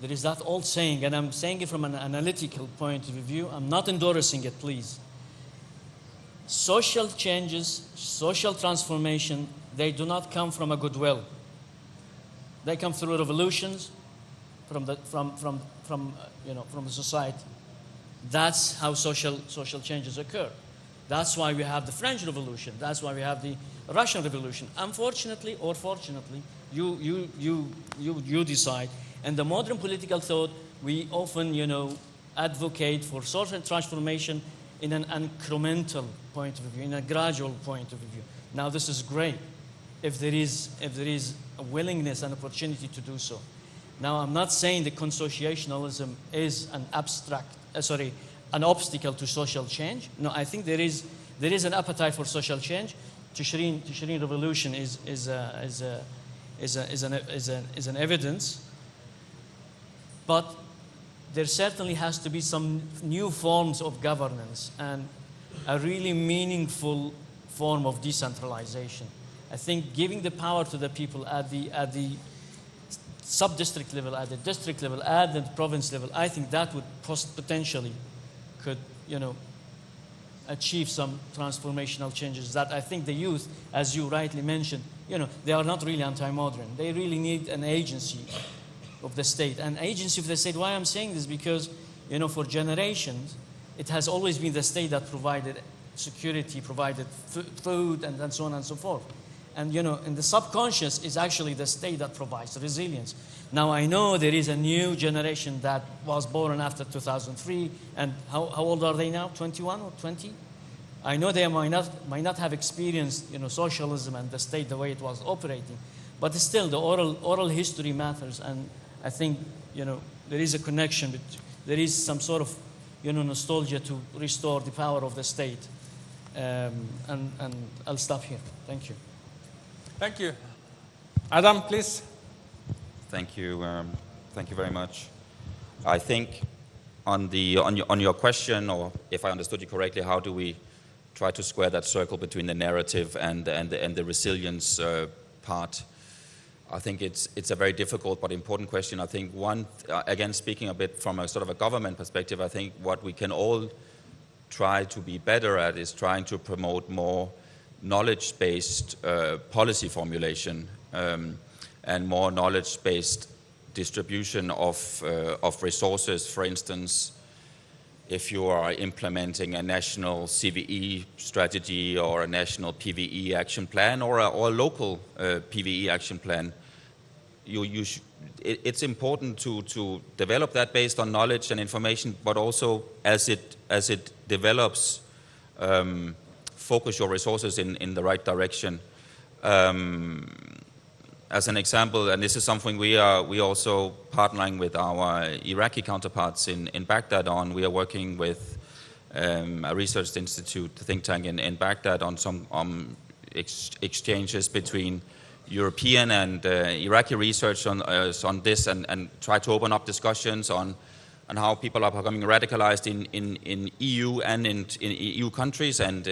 there is that old saying, and I'm saying it from an analytical point of view. I'm not endorsing it, please. Social changes, social transformation, they do not come from a goodwill. They come through revolutions from the society. That's how social changes occur. That's why we have the French Revolution. That's why we have the Russian Revolution. Unfortunately or fortunately, you decide. And the modern political thought, we often, advocate for social transformation in an incremental point of view, in a gradual point of view. Now, this is great if there is a willingness and opportunity to do so. Now, I'm not saying that consociationalism is an an obstacle to social change. No, I think there is an appetite for social change. Tishreen revolution is an evidence. But there certainly has to be some new forms of governance and a really meaningful form of decentralization. I think giving the power to the people at the sub-district level, at the district level, at the province level, I think that would potentially could, achieve some transformational changes that I think the youth, as you rightly mentioned, they are not really anti-modern. They really need an agency of the state. An agency of the state, why I'm saying this, because, for generations, it has always been the state that provided security, provided food, and so on and so forth. And, in the subconscious, is actually the state that provides resilience. Now, I know there is a new generation that was born after 2003, and how old are they now? 21 or 20? I know they might not have experienced, socialism and the state the way it was operating, but still, the oral history matters, and I think, there is a connection. There is some sort of, nostalgia to restore the power of the state. And I'll stop here. Thank you. Thank you. Adam, please. Thank you. Thank you very much. I think on your question, or if I understood you correctly, how do we try to square that circle between the narrative and the resilience part? I think it's a very difficult but important question. I think again, speaking a bit from a sort of a government perspective, I think what we can all try to be better at is trying to promote more knowledge-based policy formulation and more knowledge-based distribution of resources. For instance, if you are implementing a national CVE strategy or a national PVE action plan or a local PVE action plan, it's important to develop that based on knowledge and information, but also as it develops, focus your resources in the right direction. As an example, and this is something we also partnering with our Iraqi counterparts in Baghdad on. We are working with a research institute, think tank in Baghdad on some exchanges between European and Iraqi research on this, and try to open up discussions on how people are becoming radicalized in EU and in EU countries, and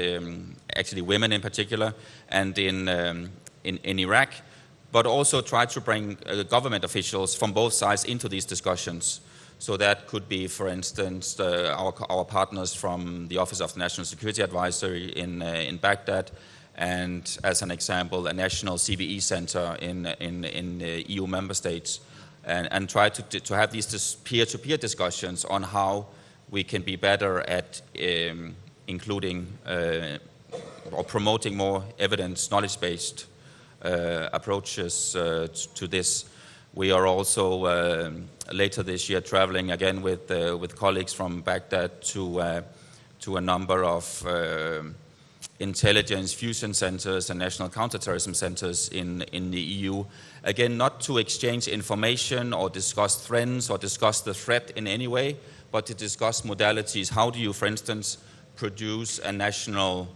actually women in particular, and in Iraq, but also try to bring government officials from both sides into these discussions. So that could be, for instance, our partners from the Office of the National Security Advisor in Baghdad, and as an example, a national CVE center in EU member states, and try to have these peer-to-peer discussions on how we can be better at including or promoting more evidence, knowledge-based approaches to this. We are also later this year traveling again with colleagues from Baghdad to a number of intelligence fusion centers and national counterterrorism centers in the EU. Again, not to exchange information or discuss trends or discuss the threat in any way, but to discuss modalities. How do you, for instance, produce a national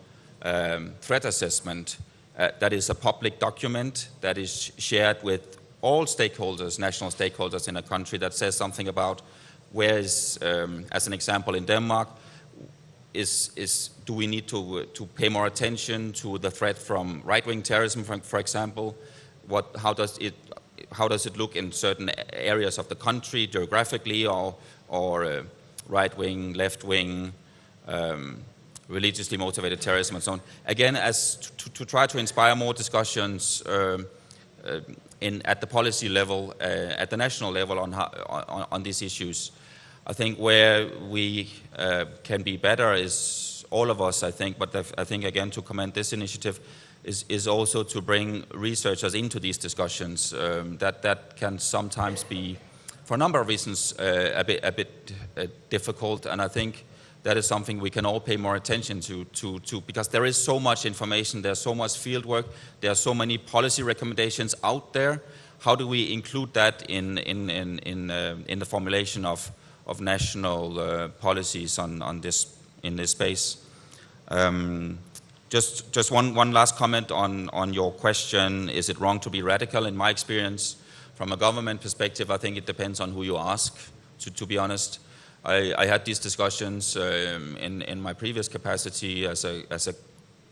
threat assessment that is a public document that is shared with all stakeholders, national stakeholders in a country, that says something about where is, as an example in Denmark, do we need to pay more attention to the threat from right-wing terrorism, for example? How does it look in certain areas of the country geographically, or right-wing, left-wing, religiously motivated terrorism and so on? Again, as to try to inspire more discussions at the policy level, at the national level on these issues. I think where we can be better is all of us, I think, but I think again to commend this initiative is also to bring researchers into these discussions. That can sometimes be, for a number of reasons, a bit difficult, and I think that is something we can all pay more attention to because there is so much information, there's so much field work, there are so many policy recommendations out there. How do we include that in the formulation of national policies in this space? Just one last comment on your question. Is it wrong to be radical? In my experience, from a government perspective, I think it depends on who you ask to be honest. I had these discussions in my previous capacity as a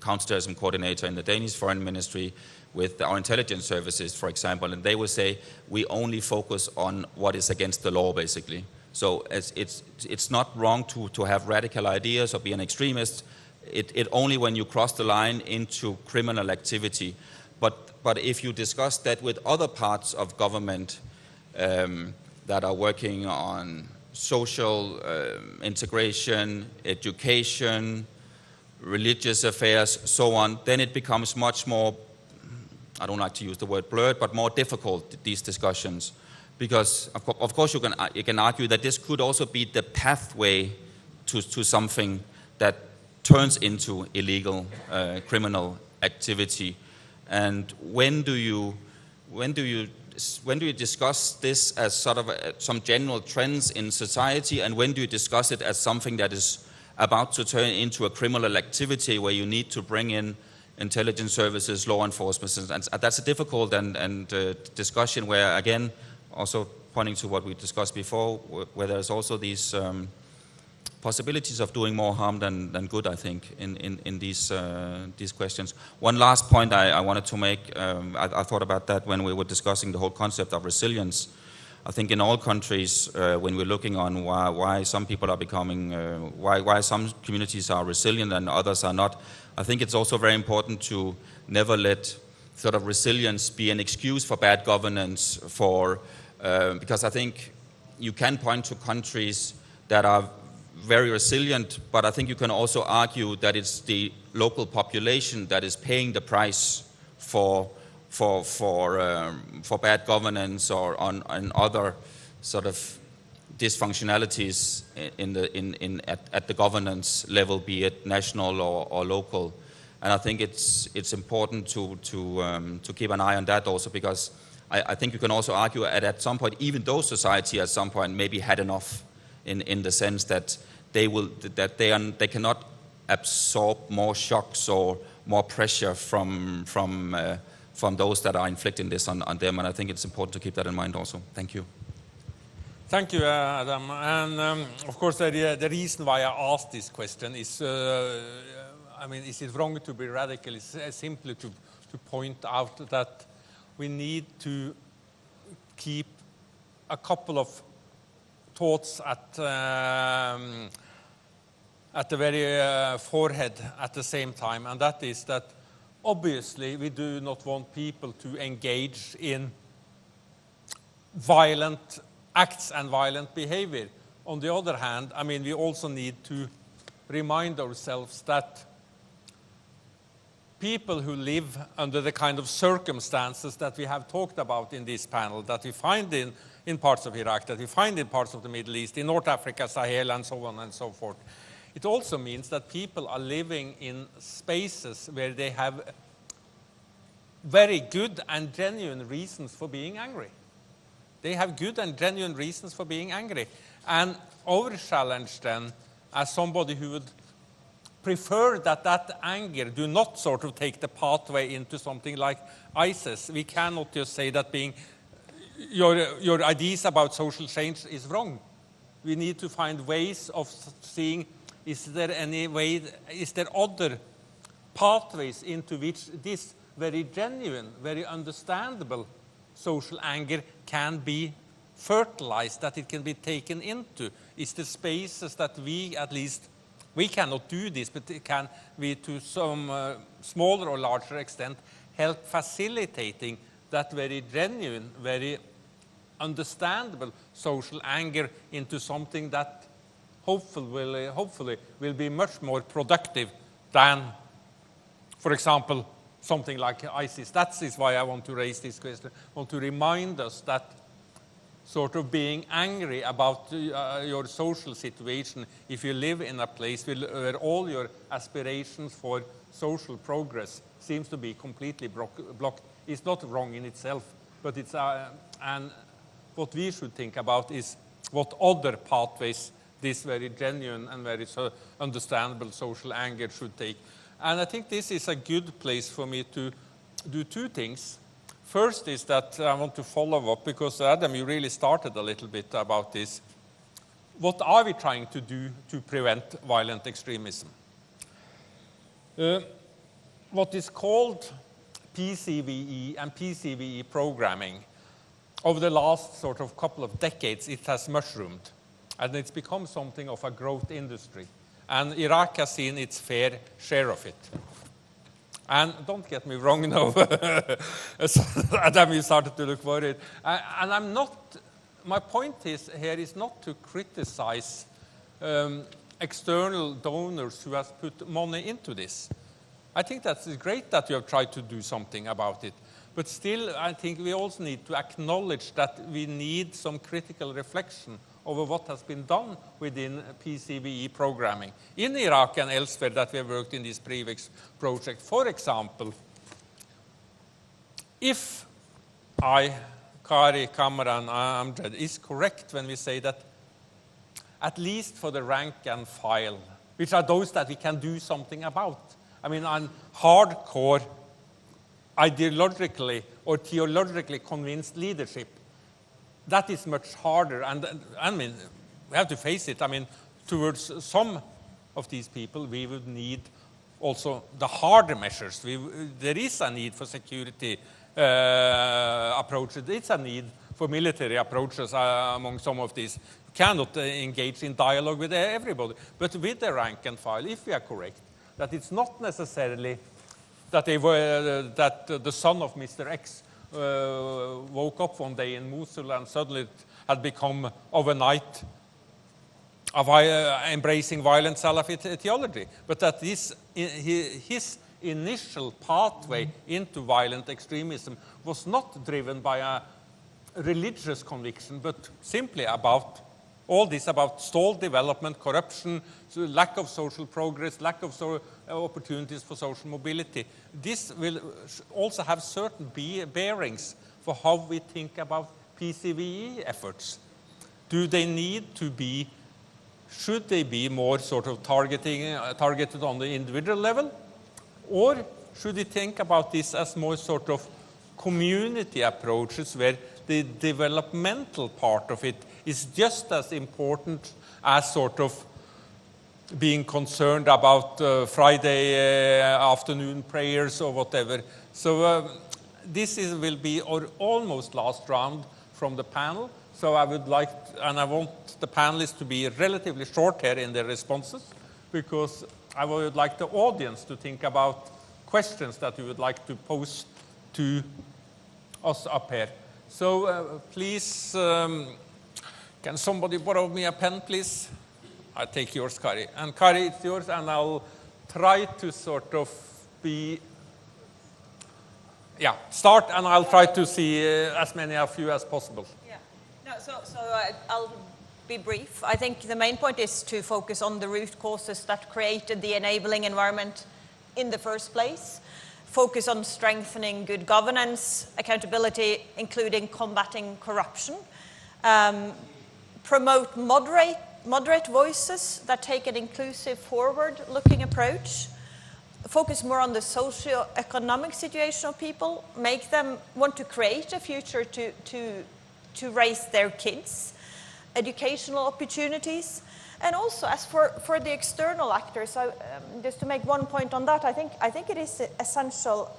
counterterrorism coordinator in the Danish Foreign Ministry with our intelligence services, for example, and they would say we only focus on what is against the law, basically. So it's not wrong to have radical ideas or be an extremist. It only when you cross the line into criminal activity. But if you discuss that with other parts of government that are working on social integration, education, religious affairs, so on, then it becomes much more, I don't like to use the word blurred, but more difficult, these discussions. Because, of course, you can argue that this could also be the pathway to something that turns into illegal criminal activity. And when do you discuss this as sort of some general trends in society, and when do you discuss it as something that is about to turn into a criminal activity where you need to bring in intelligence services, law enforcement? And that's a difficult and discussion where, again, also pointing to what we discussed before, where there's also these possibilities of doing more harm than good, I think, in these questions. One last point I wanted to make, I thought about that when we were discussing the whole concept of resilience. I think in all countries, when we're looking on why some people are becoming, why some communities are resilient and others are not, I think it's also very important to never let sort of resilience be an excuse for bad governance, because I think you can point to countries that are very resilient, but I think you can also argue that it's the local population that is paying the price for bad governance or on other sort of dysfunctionalities at the governance level, be it national or local. And I think it's important to keep an eye on that also, because I think you can also argue at some point, even though society at some point maybe had enough in the sense that they cannot absorb more shocks or more pressure from those that are inflicting this on them. And I think it's important to keep that in mind also. Thank you. Thank you, Adam. And of course, the reason why I asked this question is, is it wrong to be radical? It's simply to point out that we need to keep a couple of thoughts at the very forehead at the same time, and that is that obviously we do not want people to engage in violent acts and violent behavior. On the other hand, we also need to remind ourselves that people who live under the kind of circumstances that we have talked about in this panel, that we find in parts of Iraq, that we find in parts of the Middle East, in North Africa, Sahel, and so on and so forth. It also means that people are living in spaces where they have very good and genuine reasons for being angry. They have good and genuine reasons for being angry. And our challenge then, as somebody who would prefer that anger do not sort of take the pathway into something like ISIS. We cannot just say that your ideas about social change is wrong. We need to find ways of seeing, is there other pathways into which this very genuine, very understandable social anger can be fertilized, that it can be taken into? Is there spaces that we cannot do this, but can we, to some smaller or larger extent, help facilitating that very genuine, very understandable social anger into something that hopefully will be much more productive than, for example, something like ISIS. That is why I want to raise this question. I want to remind us that sort of being angry about your social situation, if you live in a place where all your aspirations for social progress seems to be completely blocked, is not wrong in itself, but it's and what we should think about is what other pathways this very genuine and very understandable social anger should take. And I think this is a good place for me to do two things. First is that I want to follow up, because Adam, you really started a little bit about this. what are we trying to do to prevent violent extremism? What is called PCVE and PCVE programming, over the last sort of couple of decades, it has mushroomed, and it's become something of a growth industry. And Iraq has seen its fair share of it. And don't get me wrong now, Adam, you started to look worried. And I'm not, my point is here is not to criticize external donors who have put money into this. I think that's great that you have tried to do something about it. But still, I think we also need to acknowledge that we need some critical reflection over what has been done within PCVE programming in Iraq and elsewhere that we have worked in this previous project. For example, if Kari, Kamaran, Amjed is correct when we say that at least for the rank and file, which are those that we can do something about. I mean, on hardcore, ideologically or theologically convinced leadership, that is much harder. And I mean, we have to face it. I mean, towards some of these people, we would need also the harder measures. There is a need for security approaches. It's a need for military approaches among some of these. You cannot engage in dialogue with everybody. But with the rank and file, if we are correct, that it's not necessarily that that the son of Mr. X woke up one day in Mosul and suddenly it had become overnight embracing violent Salafi theology, but that his initial pathway into violent extremism was not driven by a religious conviction, but simply about all this, about stalled development, corruption, lack of social progress, lack of opportunities for social mobility. This will also have certain bearings for how we think about PCVE efforts. Do they need to be, should they be more sort of targeted on the individual level? Or should we think about this as more sort of community approaches where the developmental part of it is just as important as sort of being concerned about Friday afternoon prayers or whatever. So this will be our almost last round from the panel. So I would like, and I want the panelists to be relatively short here in their responses, because I would like the audience to think about questions that you would like to pose to us up here. So please, can somebody borrow me a pen, please? I'll take yours, Kari. And Kari, it's yours, and I'll try to sort of be, start, and I'll try to see as many of you as possible. Yeah. No, so I'll be brief. I think the main point is to focus on the root causes that created the enabling environment in the first place. Focus on strengthening good governance, accountability, including combating corruption. Promote moderate voices that take an inclusive, forward-looking approach. Focus more on the socio-economic situation of people. Make them want to create a future to raise their kids. Educational opportunities. And also, as for the external actors, just to make one point on that, I think it is essential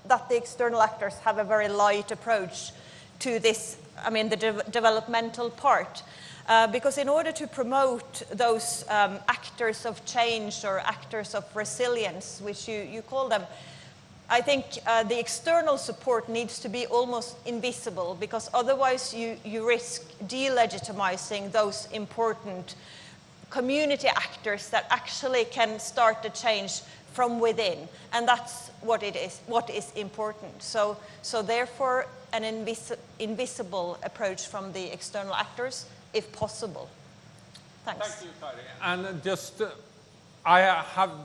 that the external actors have a very light approach to this, I mean, the developmental part. Because in order to promote those actors of change or actors of resilience, which you call them, I think the external support needs to be almost invisible, because otherwise you risk delegitimizing those important community actors that actually can start the change from within, and that's what is important. So therefore, an invisible approach from the external actors, if possible. Thanks. Thank you, Kari. And just, I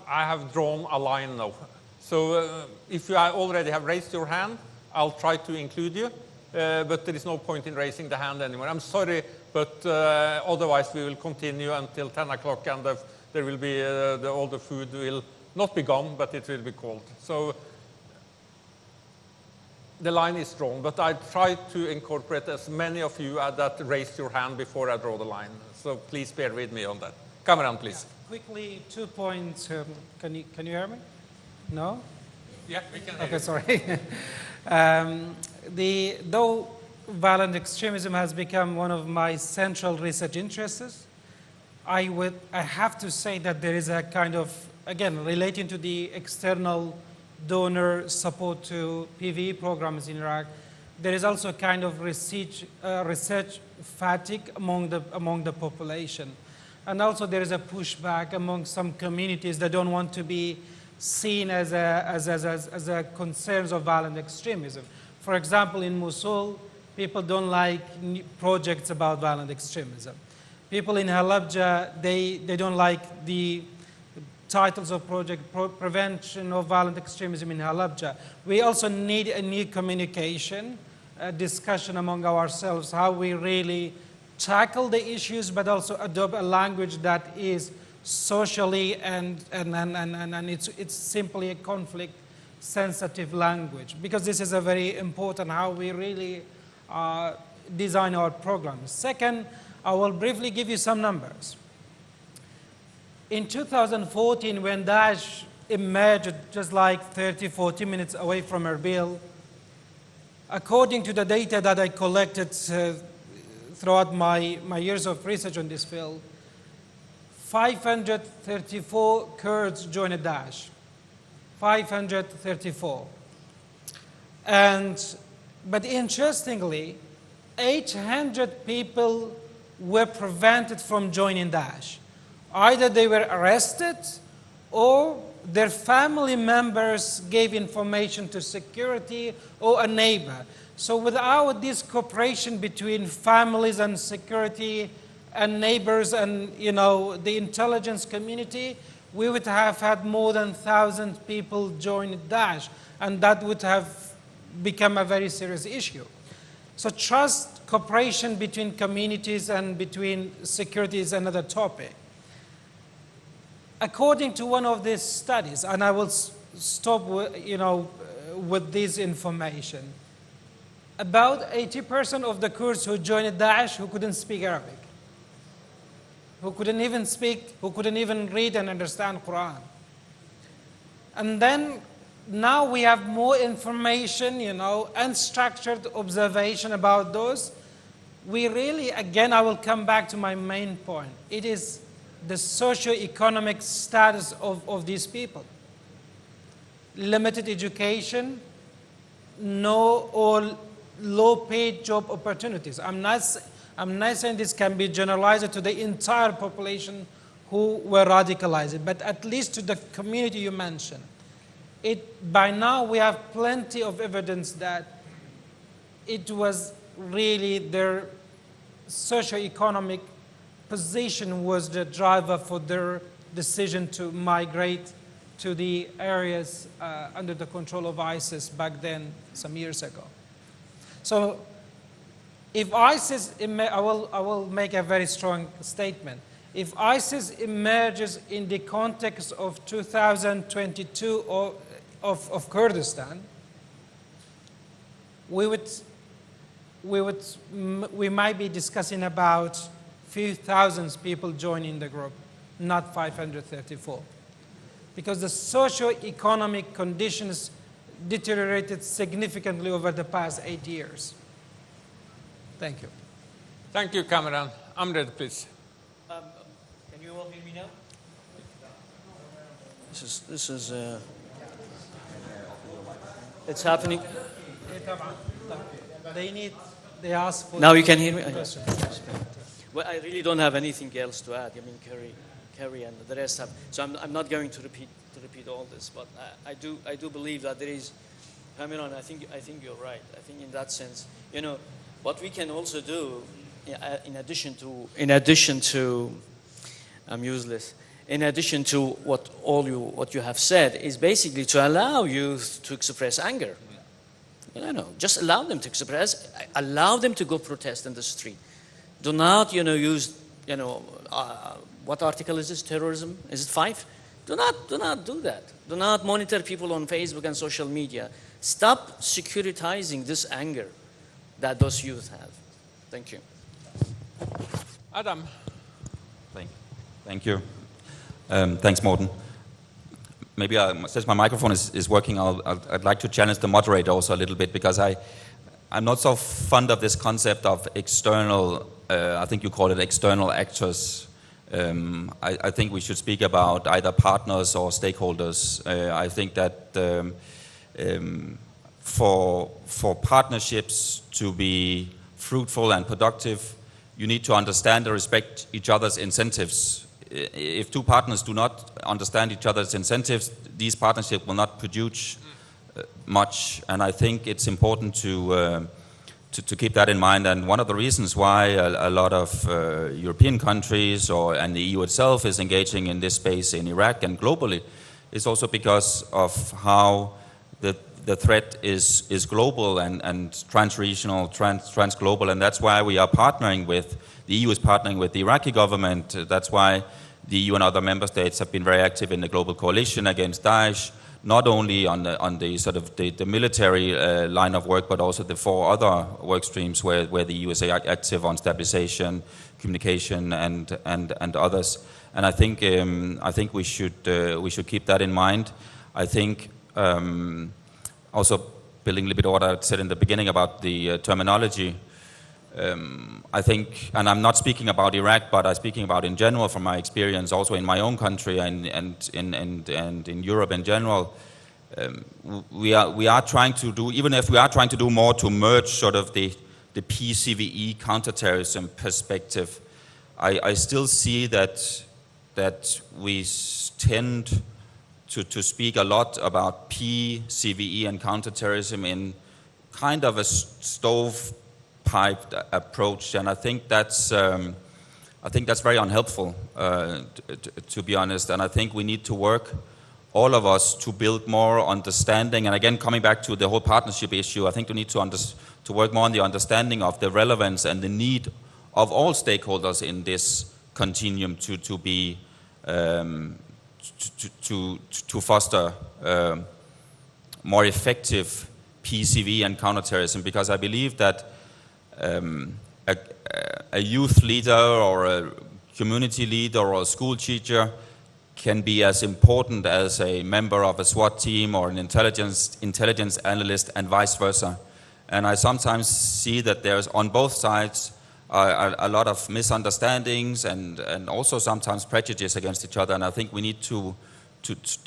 have drawn a line now. So if you already have raised your hand, I'll try to include you. But there is no point in raising the hand anymore. I'm sorry, but otherwise we will continue until 10 o'clock, and there will be, all the food will not be gone, but it will be cold. So the line is drawn, but I try to incorporate as many of you that raised your hand before I draw the line. So please bear with me on that. Kamaran, please. Quickly, 2 points. Can you hear me? No? Yeah, we can. Okay, sorry. Though violent extremism has become one of my central research interests, I have to say that there is a kind of, again, relating to the external donor support to PVE programs in Iraq, there is also a kind of research fatigue among the population. And also there is a pushback among some communities that don't want to be seen as a concerns of violent extremism. For example, in Mosul, people don't like projects about violent extremism. People in Halabja, they don't like the titles of project prevention of violent extremism in Halabja. We also need a new communication, a discussion among ourselves, how we really tackle the issues, but also adopt a language that is socially and it's simply a conflict-sensitive language, because this is a very important how we really design our programs. Second, I will briefly give you some numbers. In 2014, when Daesh emerged just like 30, 40 minutes away from Erbil, according to the data that I collected throughout my years of research on this field, 534 Kurds joined Daesh. 534. But interestingly, 800 people were prevented from joining Daesh. Either they were arrested or their family members gave information to security or a neighbor. So without this cooperation between families and security and neighbors and the intelligence community, we would have had more than 1,000 people join Daesh, and that would have become a very serious issue. So trust, cooperation between communities and between security is another topic. According to one of these studies, and I will stop with this information, about 80% of the Kurds who joined Daesh who couldn't speak Arabic, who couldn't even read and understand Quran. And then now we have more information, unstructured observation about those. We really, again, I will come back to my main point. It is the socio-economic status of these people. Limited education, no or low-paid job opportunities. I'm not saying this can be generalized to the entire population who were radicalized, but at least to the community you mentioned. By now we have plenty of evidence that it was really their socio-economic position was the driver for their decision to migrate to the areas under the control of ISIS back then, some years ago. So if ISIS, I will make a very strong statement. If ISIS emerges in the context of 2022 of Kurdistan, we might be discussing about few thousands people joining the group, not 534. Because the socio-economic conditions deteriorated significantly over the past 8 years. Thank you. Thank you, Kamaran. Amjed, please. Can you all hear me now? This is it's happening. They ask for. Now you can hear me? Well, I really don't have anything else to add. I mean, Kari and the rest have. So I'm not going to repeat all this, but I do believe that there is. Kamaran, I think you're right. I think in that sense, what we can also do, in addition to, I'm useless. In addition to what you have said, is basically to allow youth to express anger. Just allow them to express. Allow them to go protest in the street. Do not, use, what article is this? Terrorism? Is it 5? Do not do that. Do not monitor people on Facebook and social media. Stop securitizing this anger that those youth have. Thank you. Adam. Thank you. Thanks, Morten. Maybe since my microphone is working, I'd like to challenge the moderator also a little bit, because I'm not so fond of this concept of external, I think you call it external actors. I think we should speak about either partners or stakeholders. I think that for partnerships to be fruitful and productive, you need to understand and respect each other's incentives. If two partners do not understand each other's incentives, these partnerships will not produce much. And I think it's important to keep that in mind. And one of the reasons why a lot of European countries and the EU itself is engaging in this space in Iraq and globally is also because of how the threat is global and transregional, transglobal, and that's why we are partnering with, the EU is partnering with the Iraqi government. That's why the EU and other member states have been very active in the global coalition against Daesh, not only on the sort of the military line of work, but also the 4 other work streams where the EU is active on stabilization, communication, and others. And I think we should keep that in mind. I think also building a little bit on what I said in the beginning about the terminology. I think, and I'm not speaking about Iraq, but I'm speaking about in general from my experience, also in my own country and in Europe in general. We are trying to do, even if we are trying to do more to merge sort of the PCVE counterterrorism perspective, I still see that we tend to speak a lot about PCVE and counterterrorism in kind of a stovepiped approach, and I think that's very unhelpful, to be honest. And I think we need to work, all of us, to build more understanding. And again, coming back to the whole partnership issue, I think we need to work more on the understanding of the relevance and the need of all stakeholders in this continuum to be to foster more effective PCV and counterterrorism, because I believe that a youth leader or a community leader or a school teacher can be as important as a member of a SWAT team or an intelligence analyst, and vice versa. And I sometimes see that there's on both sides a lot of misunderstandings and also sometimes prejudice against each other. And I think we need to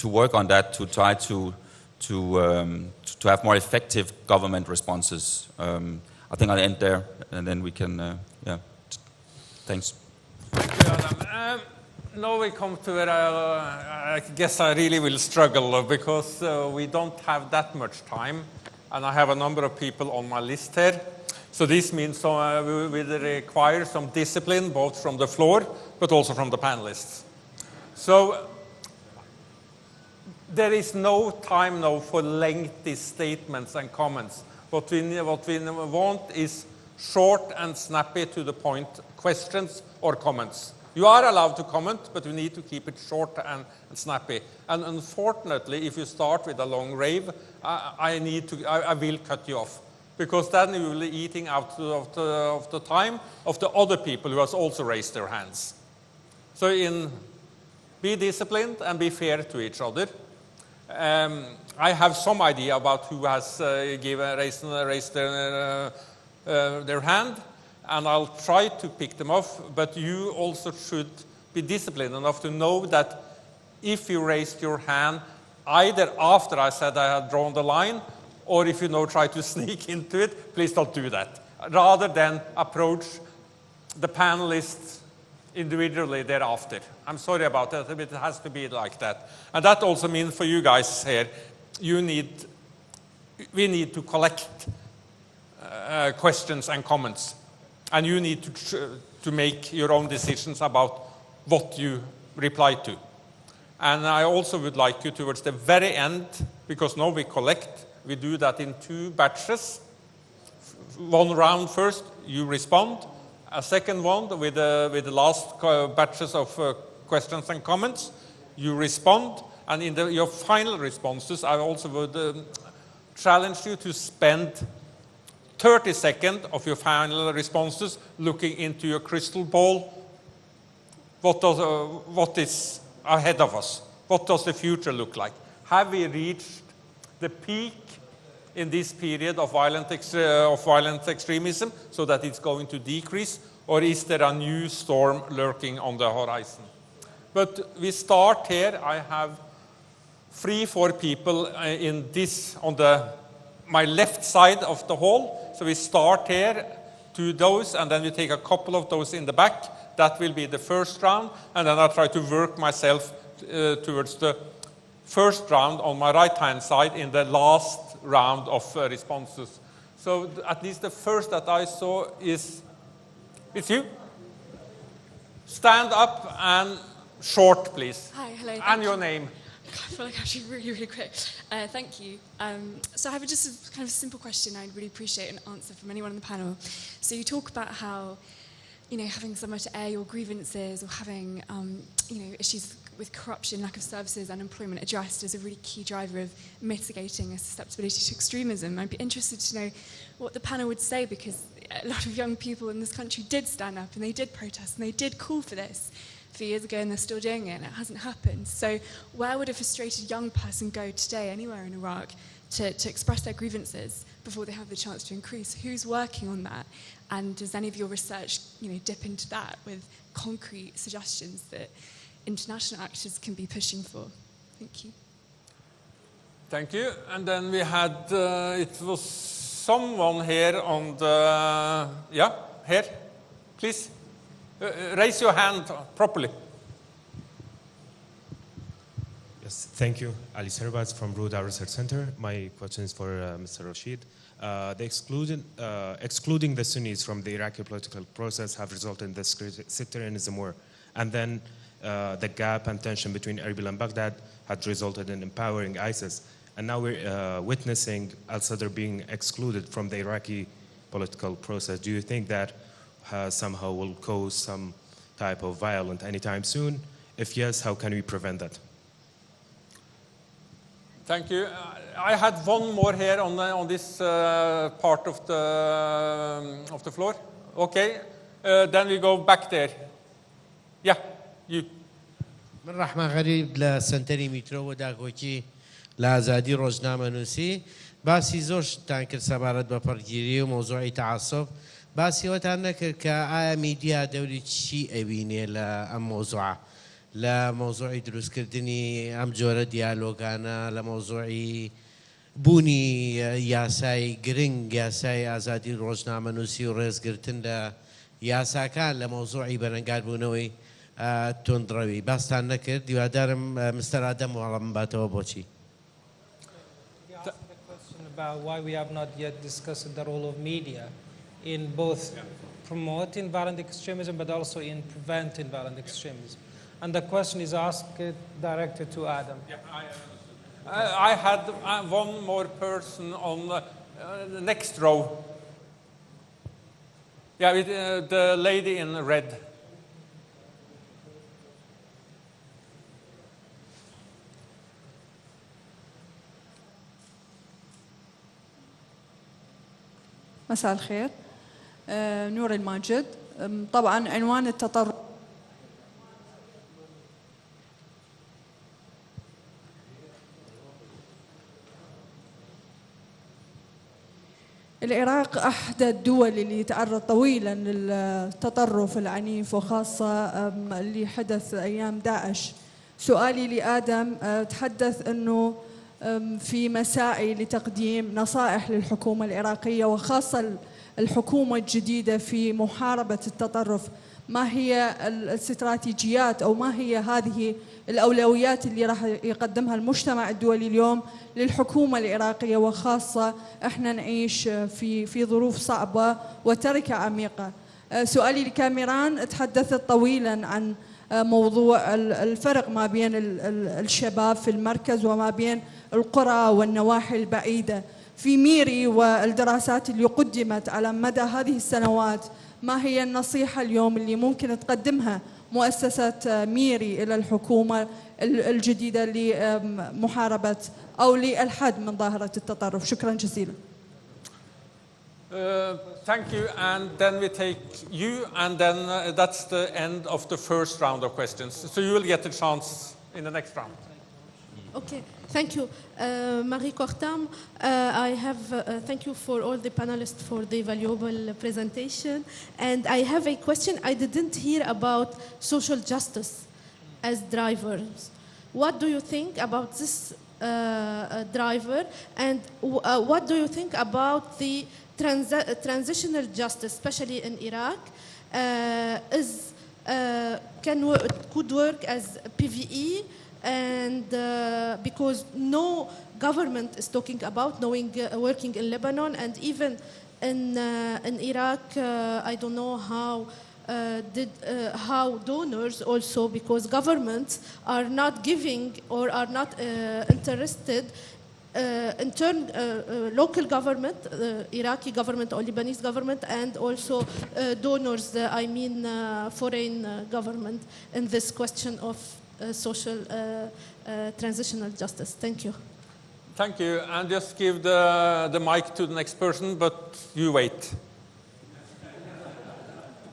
work on that, to try to have more effective government responses. I think I'll end there, and then we can, thanks. Thank you, Adam. Now we come to where I guess I really will struggle, because we don't have that much time, and I have a number of people on my list here. So this means we will require some discipline, both from the floor, but also from the panelists. So there is no time now for lengthy statements and comments. What we want is short and snappy, to the point questions or comments. You are allowed to comment, but we need to keep it short and snappy. And unfortunately, if you start with a long rave, I will cut you off, because then you will be eating out of the time of the other people who has also raised their hands. So be disciplined and be fair to each other. I have some idea about who has raised their hand, and I'll try to pick them off, but you also should be disciplined enough to know that if you raised your hand, either after I said I had drawn the line, or if you try to sneak into it, please don't do that. Rather than approach the panelists individually thereafter. I'm sorry about that, but it has to be like that. And that also means for you guys here, we need to collect questions and comments. And you need to make your own decisions about what you reply to. And I also would like you, towards the very end, because now we collect, we do that in 2 batches. One round first, you respond. A second one with the last batches of questions and comments, you respond. And in your final responses, I also would challenge you to spend 30 seconds of your final responses looking into your crystal ball. What is ahead of us? What does the future look like? Have we reached the peak in this period of violent extremism so that it's going to decrease? Or is there a new storm lurking on the horizon? But we start here. I have 3-4 people in this on my left side of the hall. So we start here, 2 those, and then we take a couple of those in the back. That will be the first round, and then I try to work myself towards the first round on my right-hand side in the last round of responses. So at least the first that I saw is with you. Stand up and short, please. Hi, hello. And your name. I feel like I should really, really quick. Thank you. So I have just a kind of simple question. I'd really appreciate an answer from anyone on the panel. So you talk about how, having somewhere to air your grievances or having, issues with corruption, lack of services, unemployment addressed as a really key driver of mitigating a susceptibility to extremism. I'd be interested to know what the panel would say, because a lot of young people in this country did stand up and they did protest and they did call for this a few years ago, and they're still doing it, and it hasn't happened. So where would a frustrated young person go today, anywhere in Iraq, to express their grievances before they have the chance to increase? Who's working on that? And does any of your research, dip into that with concrete suggestions that international actors can be pushing for? Thank you. Thank you. And then we had, it was someone here on the, here, please. Raise your hand properly. Yes, thank you. Ali Serbaz from Ruda Research Center. My question is for Mr. Rasheed. Excluding the Sunnis from the Iraqi political process have resulted in the sectarianism war. And then the gap and tension between Erbil and Baghdad had resulted in empowering ISIS. And now we're witnessing al-Sadr being excluded from the Iraqi political process. Do you think that somehow will cause some type of violence anytime soon? If yes, how can we prevent that? Thank you. I had one more here on this part of the floor. Okay, then we go back there. Yeah, you. من رحمة غريب لسنتري مترو وداغوكي لازادي روزنامة نووسی باسی زۆر شتان کرد سەبارەت بە پڕگیری و مۆزوعی تعاسف باسی وەتان نەکرد کە ئایا میدیا دەوری چی ئەبینێ لە ئەم مۆزوعە لە مۆزوعی دروستکردنی ئەم جۆرە دیالۆگانە لە مۆزوعی بوونی یاسای گرنگ یاسای ئازادی ڕۆژنامە نووسی و ڕێزگرتن لە یاساکان لە مۆزوعی بەرەنگاربوونەوەی تۆندڕەوی باستان نەکرد دیوادارم مستەر ئادەم وەڵام باتەوە بۆچی. About why we have not yet discussed the role of media in both promoting violent extremism but also in preventing violent extremism. And the question is directed to Adam. Yeah, I had one more person on the next row. Yeah, with, the lady in red. مساء الخير. نور الماجد. طبعا عنوان التطرف العراق أحد الدول اللي تعرض طويلا للتطرف العنيف وخاصة اللي حدث أيام داعش. سؤالي لآدم تحدث أنه في مساعي لتقديم نصائح للحكومة العراقية وخاصة الحكومة الجديدة في محاربة التطرف. ما هي الاستراتيجيات أو ما هي هذه الأولويات اللي راح يقدمها المجتمع الدولي اليوم للحكومة العراقية وخاصة احنا نعيش في ظروف صعبة وتركة عميقة. سؤالي لكاميران تحدثت طويلا عن موضوع الفرق ما بين الشباب في المركز وما بين القرى والنواحي البعيدة. في ميري والدراسات اللي قدمت على مدى هذه السنوات ما هي النصيحة اليوم اللي ممكن تقدمها مؤسسة ميري إلى الحكومة الجديدة لمحاربة أو للحد من ظاهرة التطرف. شكرا جزيلا. Thank you, and then we take you, and then that's the end of the first round of questions. So you will get a chance in the next round. Okay, thank you. Marie Cortam, thank you for all the panelists for the valuable presentation. And I have a question. I didn't hear about social justice as drivers. What do you think about this driver? And what do you think about the transitional justice, especially in Iraq, could work as PVE, and because no government is talking about working in Lebanon, and even in Iraq, I don't know how donors also, because governments are not giving or are not interested. In turn, local government, Iraqi government or Lebanese government, and also donors, foreign government, in this question of social transitional justice. Thank you. Thank you, and just give the mic to the next person, but you wait.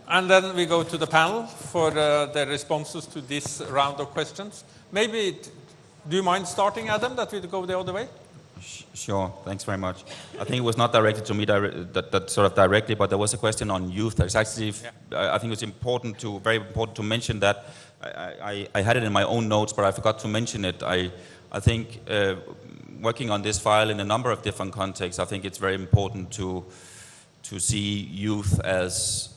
And then we go to the panel for their responses to this round of questions. Maybe, do you mind starting, Adam, that we go the other way? Sure, thanks very much. I think it was not directed to me that sort of directly, but there was a question on youth. It's actually, I think it's very important to mention that. I had it in my own notes, but I forgot to mention it. I think working on this file in a number of different contexts, I think it's very important to see youth as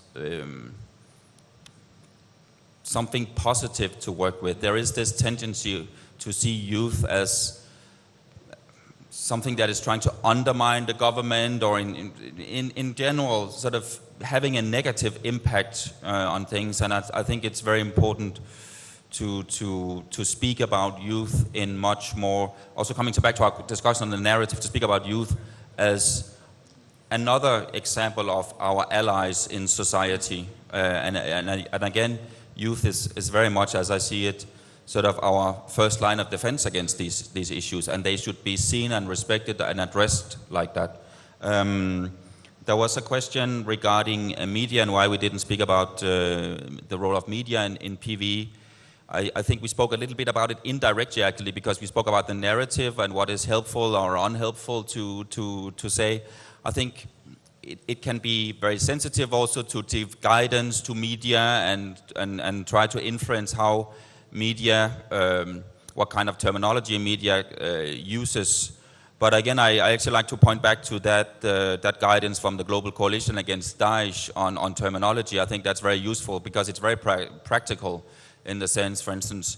something positive to work with. There is this tendency to see youth as something that is trying to undermine the government, or in general sort of having a negative impact on things. And I think it's very important to speak about youth in much more, also coming back to our discussion on the narrative, to speak about youth as another example of our allies in society. And again, youth is very much, as I see it, sort of our first line of defense against these issues, and they should be seen and respected and addressed like that. There was a question regarding media and why we didn't speak about the role of media in PV. I think we spoke a little bit about it indirectly, actually, because we spoke about the narrative and what is helpful or unhelpful to say. I think it can be very sensitive also to give guidance to media and try to influence how media, what kind of terminology media uses. But again, I actually like to point back to that guidance from the Global Coalition Against Daesh on terminology. I think that's very useful because it's very practical in the sense, for instance,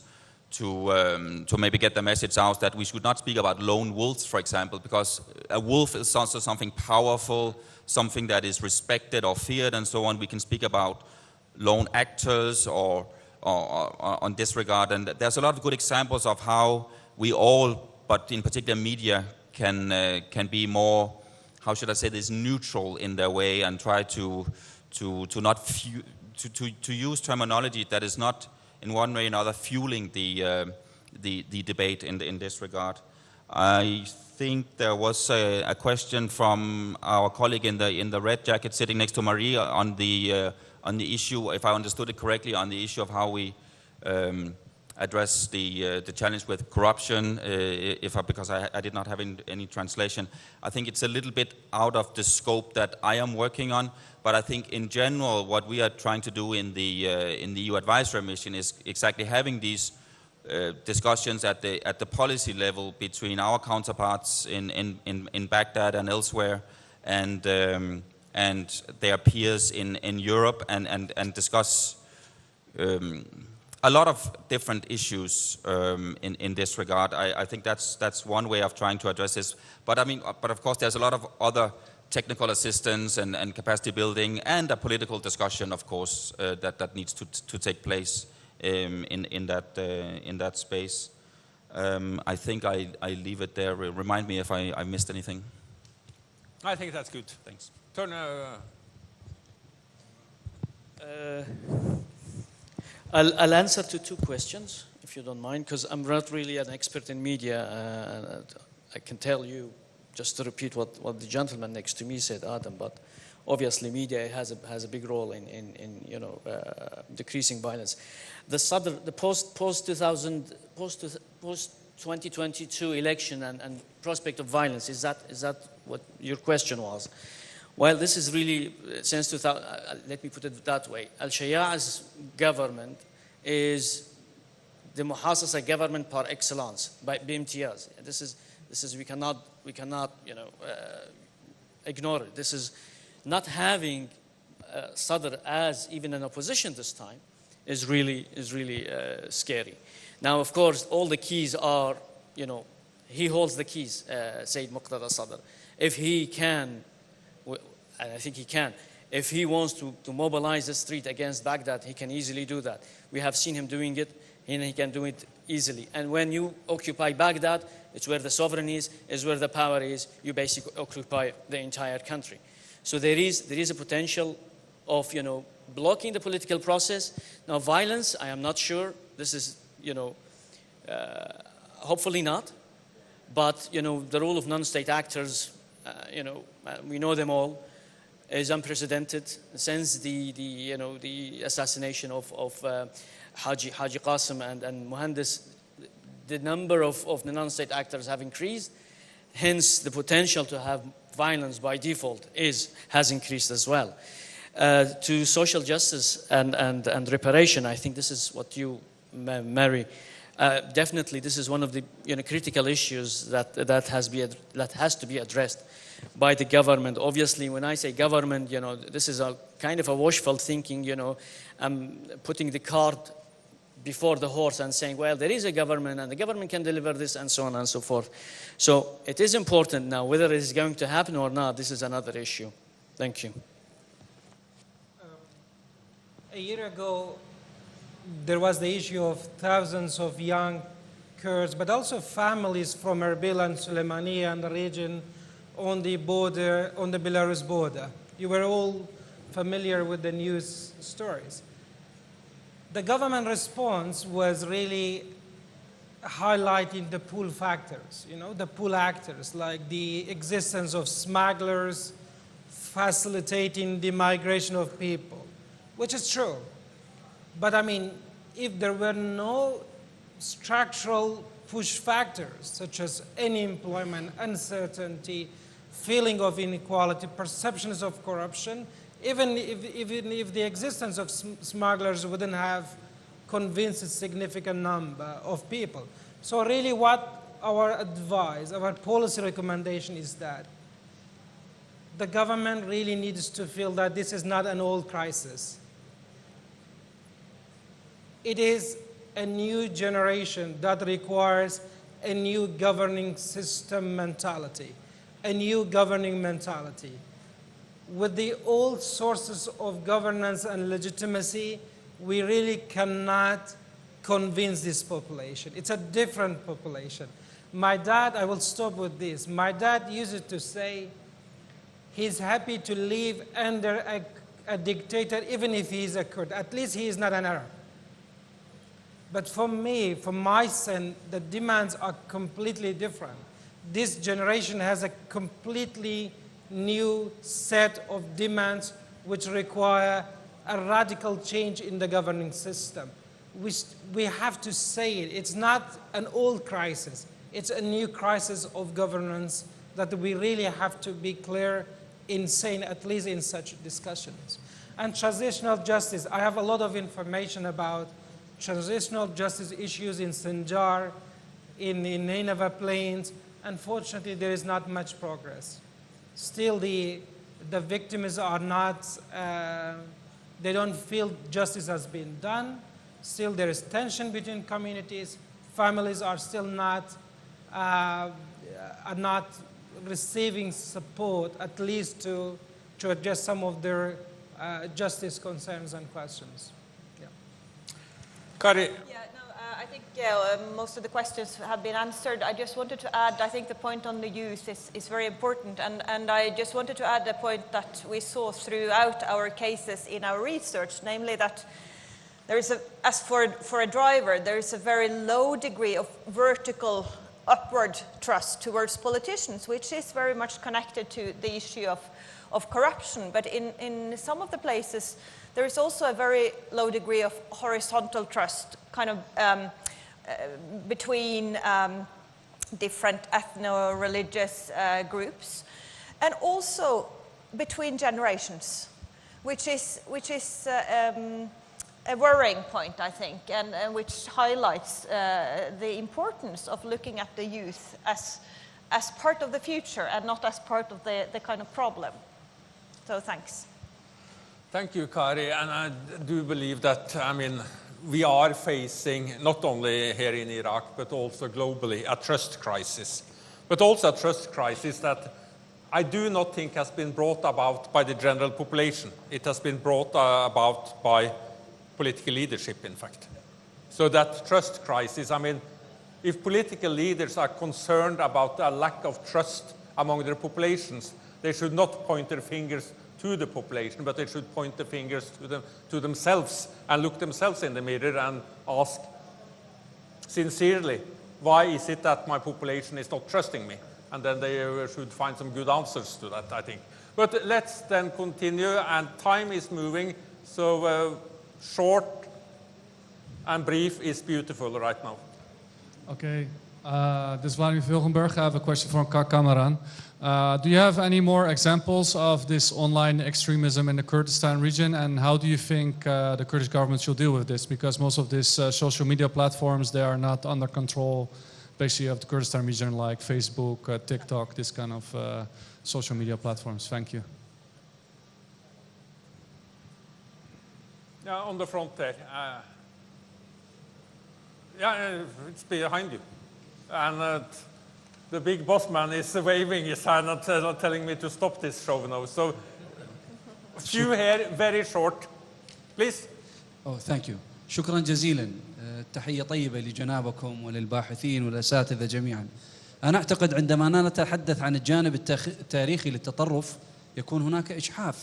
to maybe get the message out that we should not speak about lone wolves, for example, because a wolf is also something powerful, something that is respected or feared and so on. We can speak about lone actors or on this regard. And there's a lot of good examples of how we all, but in particular media, can be more, how should I say this, neutral in their way and try to use terminology that is not in one way or another fueling the debate in this regard. I think there was a question from our colleague in the red jacket sitting next to Marie on the issue, if I understood it correctly, on the issue of how we address the challenge with corruption, because I did not have any translation. I think it's a little bit out of the scope that I am working on, but I think in general what we are trying to do in the EU advisory mission is exactly having these discussions at the policy level between our counterparts in Baghdad and elsewhere, and their peers in Europe, and discuss a lot of different issues in this regard. I think that's one way of trying to address this. But of course, there's a lot of other technical assistance and capacity building and a political discussion, of course, that needs to take place in that space. I think I leave it there. Remind me if I missed anything. I think that's good. Thanks. Turn. I'll answer to two questions, if you don't mind, because I'm not really an expert in media. I can tell you, just to repeat what the gentleman next to me said, Adam, but obviously media has a big role in decreasing violence. The post 2022 election and prospect of violence, is that what your question was? Well, this is really, since 2000, let me put it that way. Al-Shaya's government is the muhassasa government par excellence, by BMTS. This is we cannot ignore it. This is not having Sadr as even an opposition this time is really scary. Now, of course, all the keys are, he holds the keys, Sayyid Muqtada Sadr. If he can, and I think he can, if he wants to mobilize the street against Baghdad, he can easily do that. We have seen him doing it, and he can do it easily. And when you occupy Baghdad, it's where the sovereign is where the power is. You basically occupy the entire country. So there is a potential of, blocking the political process. Now, violence, I am not sure. This is, hopefully not. But, the role of non-state actors, we know them all, is unprecedented since the assassination of Haji Qasim and Muhandis. The number of the non-state actors have increased. Hence, the potential to have violence by default has increased as well. To social justice and reparation, I think this is what you, Mary, definitely this is one of the critical issues that has to be addressed by the government. Obviously, when I say government, this is a kind of a wishful thinking. I'm putting the cart before the horse and saying, well, there is a government and the government can deliver this and so on and so forth. So it is important now. Whether it is going to happen or not, this is another issue. Thank you. A year ago, there was the issue of thousands of young Kurds, but also families from Erbil and Suleimania and the region on the border, on the Belarus border. You were all familiar with the news stories. The government response was really highlighting the pull factors, the pull actors, like the existence of smugglers facilitating the migration of people, which is true. But I mean, if there were no structural push factors, such as unemployment, uncertainty, feeling of inequality, perceptions of corruption, even if the existence of smugglers wouldn't have convinced a significant number of people. So really what our advice, our policy recommendation is that the government really needs to feel that this is not an old crisis. It is a new generation that requires a new governing system mentality, a new governing mentality. With the old sources of governance and legitimacy, we really cannot convince this population. It's a different population. My dad, I will stop with this. My dad used to say he's happy to live under a dictator even if he is a Kurd. At least he is not an Arab. But for me, for my son, the demands are completely different. This generation has a completely new set of demands which require a radical change in the governing system. We have to say it. It's not an old crisis. It's a new crisis of governance that we really have to be clear in saying, at least in such discussions. And transitional justice, I have a lot of information about transitional justice issues in Sinjar, in the Nineveh Plains. Unfortunately, there is not much progress. Still, the victims are not, they don't feel justice has been done. Still, there is tension between communities. Families are still not receiving support, at least to address some of their justice concerns and questions. Yeah. Kari. I think most of the questions have been answered. I just wanted to add, I think the point on the youth is very important, and I just wanted to add a point that we saw throughout our cases in our research, namely that there is as for a driver, there is a very low degree of vertical upward trust towards politicians, which is very much connected to the issue of corruption. But in some of the places, there is also a very low degree of horizontal trust, kind of between different ethno-religious groups, and also between generations, which is a worrying point, I think, and which highlights the importance of looking at the youth as part of the future and not as part of the kind of problem. So thanks. Thank you, Kari. And I do believe that, I mean, we are facing, not only here in Iraq, but also globally, a trust crisis. But also a trust crisis that I do not think has been brought about by the general population. It has been brought about by political leadership, in fact. So that trust crisis, I mean, if political leaders are concerned about a lack of trust among their populations, they should not point their fingers to the population, but they should point the fingers to themselves and look themselves in the mirror and ask sincerely, why is it that my population is not trusting me? And then they should find some good answers to that, I think. But let's then continue, and time is moving, so short and brief is beautiful right now. Okay, this is Vladimir Vilgenberg. I have a question for Kamaran. Do you have any more examples of this online extremism in the Kurdistan region, and how do you think the Kurdish government should deal with this? Because most of these social media platforms, they are not under control, basically, of the Kurdistan region, like Facebook, TikTok, this kind of social media platforms. Thank you. Yeah, on the front there. Yeah, it's behind you. And the big boss man is waving his hand and telling me to stop this show now. So, a few here, very short. Please. Oh, thank you. شكرا جزيلا. تحية طيبة لجنابكم وللباحثين والأساتذة جميعا. أنا أعتقد عندما نتحدث عن الجانب التاريخي للتطرف يكون هناك إجحاف،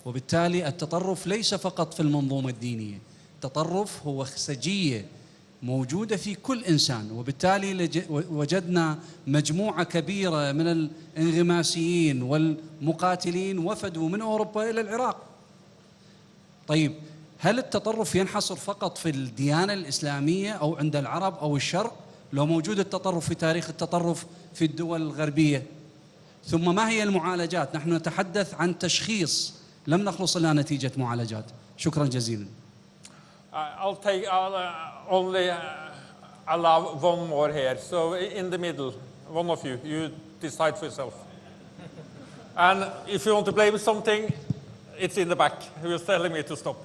وبالتالي التطرف ليس فقط في المنظومة الدينية. التطرف هو سجية موجودة في كل إنسان، وبالتالي وجدنا مجموعة كبيرة من الانغماسيين والمقاتلين وفدوا من أوروبا إلى العراق. طيب، هل التطرف ينحصر فقط في الديانة الإسلامية أو عند العرب أو الشرق؟ لو موجود التطرف في تاريخ التطرف في الدول الغربية، ثم ما هي المعالجات؟ نحن نتحدث عن تشخيص، لم نخلص إلى نتيجة معالجات. شكرا جزيلا. I'll only allow one more here. So in the middle, one of you, you decide for yourself. And if you want to blame something, it's in the back. He was telling me to stop.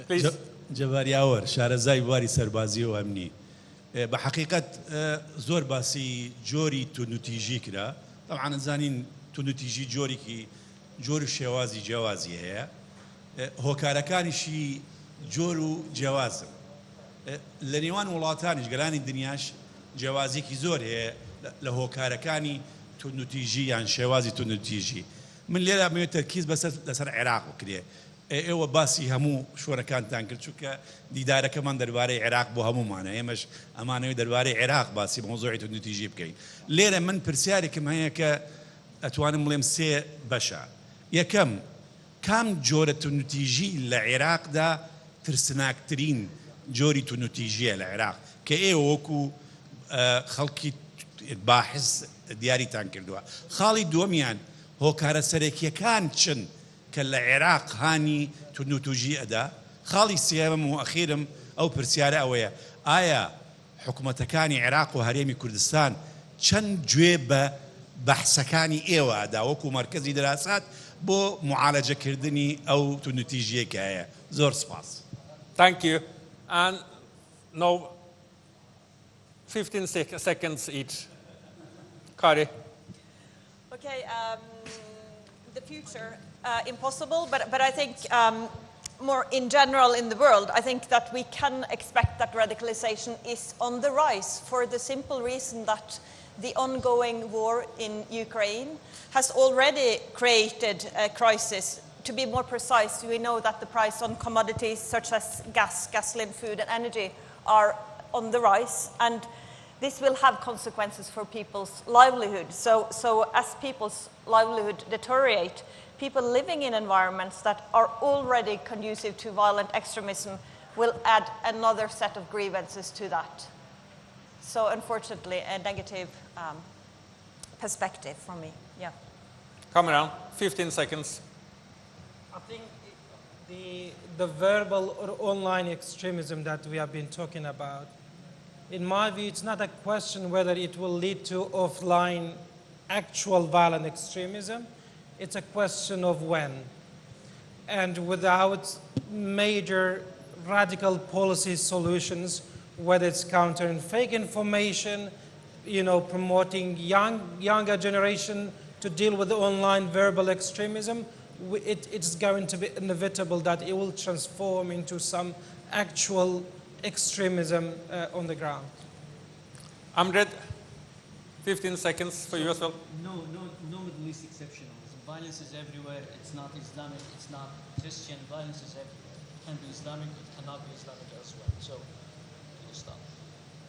Please. جباري أور شارزاي واري سربازي وأمني بحقيقة زور باسي جوري تنتيجي كده طبعا زانين تنتيجي جوري كي جوري شوازي جوازي هي هو كاركاني شي جورو جوازم لنيوان ولاتانش قلاني الدنياش جوازي كي زور هي له كاركاني تنتيجي عن شوازي تنتيجي من ليلة من التركيز بس لسر العراق وكده ايوه باسي همو شوركان تانكر شوكا ديداره كمان درباري عراق بو همو معنا يمش امانه درباري عراق باسي موضوعي النتيجه بكي ليله من برسياري كما هيك اتوان ملم سي بشع يا كم جوره النتيجه للعراق دا ترسناكترين جوري النتيجه للعراق كايوكو خلقي باحث دياري تانكر دوا خالد دوميان هو كارسريكي كان شن كالعراق هاني تنتوجي أدا خالي سيام وأخيرا أو برسيارة أويا آية حكومة كاني عراق وهريمي كردستان شن جويبة بحثكاني إيوا أدا وكو مركزي دراسات بو معالجة كردني أو تنتيجي كاية زور سباس. Thank you. And now 15 seconds each. Kari. Okay, the future. Impossible, but I think more in general in the world, I think that we can expect that radicalization is on the rise for the simple reason that the ongoing war in Ukraine has already created a crisis. To be more precise, we know that the price on commodities such as gas, gasoline, food and energy are on the rise, and this will have consequences for people's livelihood. So as people's livelihood deteriorate, people living in environments that are already conducive to violent extremism will add another set of grievances to that. So unfortunately, a negative perspective for me, yeah. Kamaran, 15 seconds. I think the verbal or online extremism that we have been talking about, in my view, it's not a question whether it will lead to offline actual violent extremism. It's a question of when. And without major radical policy solutions, whether it's countering fake information, promoting younger generation to deal with the online verbal extremism, it's going to be inevitable that it will transform into some actual extremism on the ground. Amjed, 15 seconds for you as well. No Middle East exception. Violence is everywhere. It's not Islamic, it's not Christian. Violence is everywhere. It can be Islamic, it cannot be Islamic as well. So, you stop.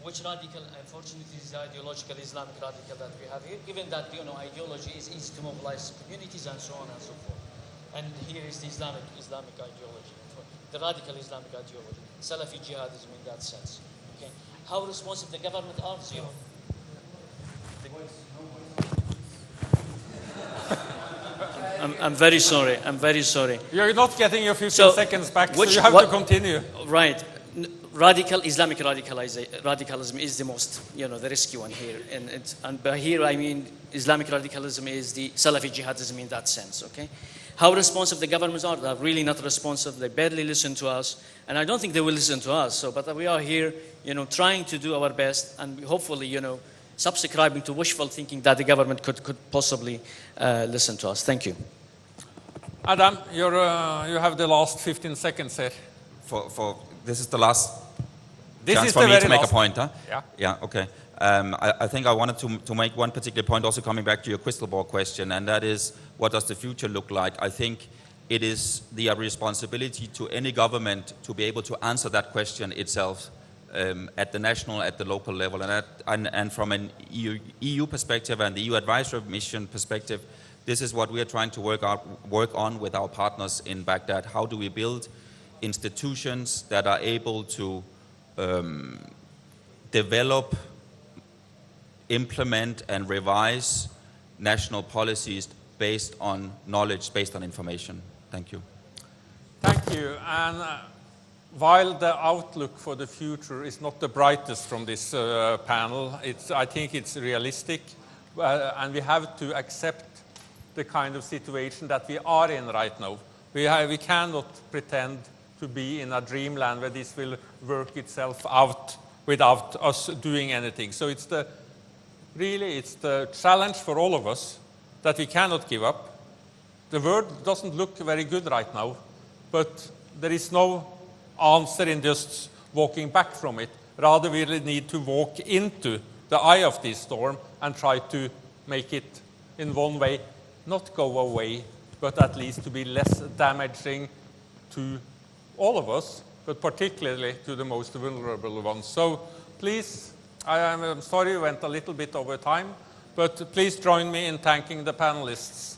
Which radical, unfortunately, is the ideological Islamic radical that we have here, given that, ideology is easy to mobilize communities and so on and so forth. And here is the Islamic ideology, the radical Islamic ideology, Salafi jihadism in that sense. Okay. How responsive the government are? Zero. I'm very sorry. I'm very sorry. You're not getting your 15 seconds back, so you have to continue. Right. Radical Islamic radicalism is the most, the risky one here. And by here I mean Islamic radicalism is the Salafi jihadism in that sense, okay? How responsive the governments are? They're really not responsive. They barely listen to us. And I don't think they will listen to us. But we are here, trying to do our best and hopefully, subscribing to wishful thinking that the government could possibly listen to us. Thank you. Adam, you have the last 15 seconds here. This is the last This chance is for the me very to make last. a point, huh? Yeah. Yeah, okay. I think I wanted to make one particular point, also coming back to your crystal ball question, and that is, what does the future look like? I think it is the responsibility to any government to be able to answer that question itself at the national, at the local level, and from an EU perspective and the EU advisory mission perspective, this is what we are trying to work on with our partners in Baghdad. How do we build institutions that are able to develop, implement and revise national policies based on knowledge, based on information. Thank you. Thank you. And while the outlook for the future is not the brightest from this panel, I think it's realistic, and we have to accept the kind of situation that we are in right now. We cannot pretend to be in a dreamland where this will work itself out without us doing anything. So it's the challenge for all of us that we cannot give up. The world doesn't look very good right now, but there is no answer in just walking back from it. Rather, we really need to walk into the eye of this storm and try to make it in one way, not go away, but at least to be less damaging to all of us, but particularly to the most vulnerable ones. So please, I'm sorry we went a little bit over time, but please join me in thanking the panelists.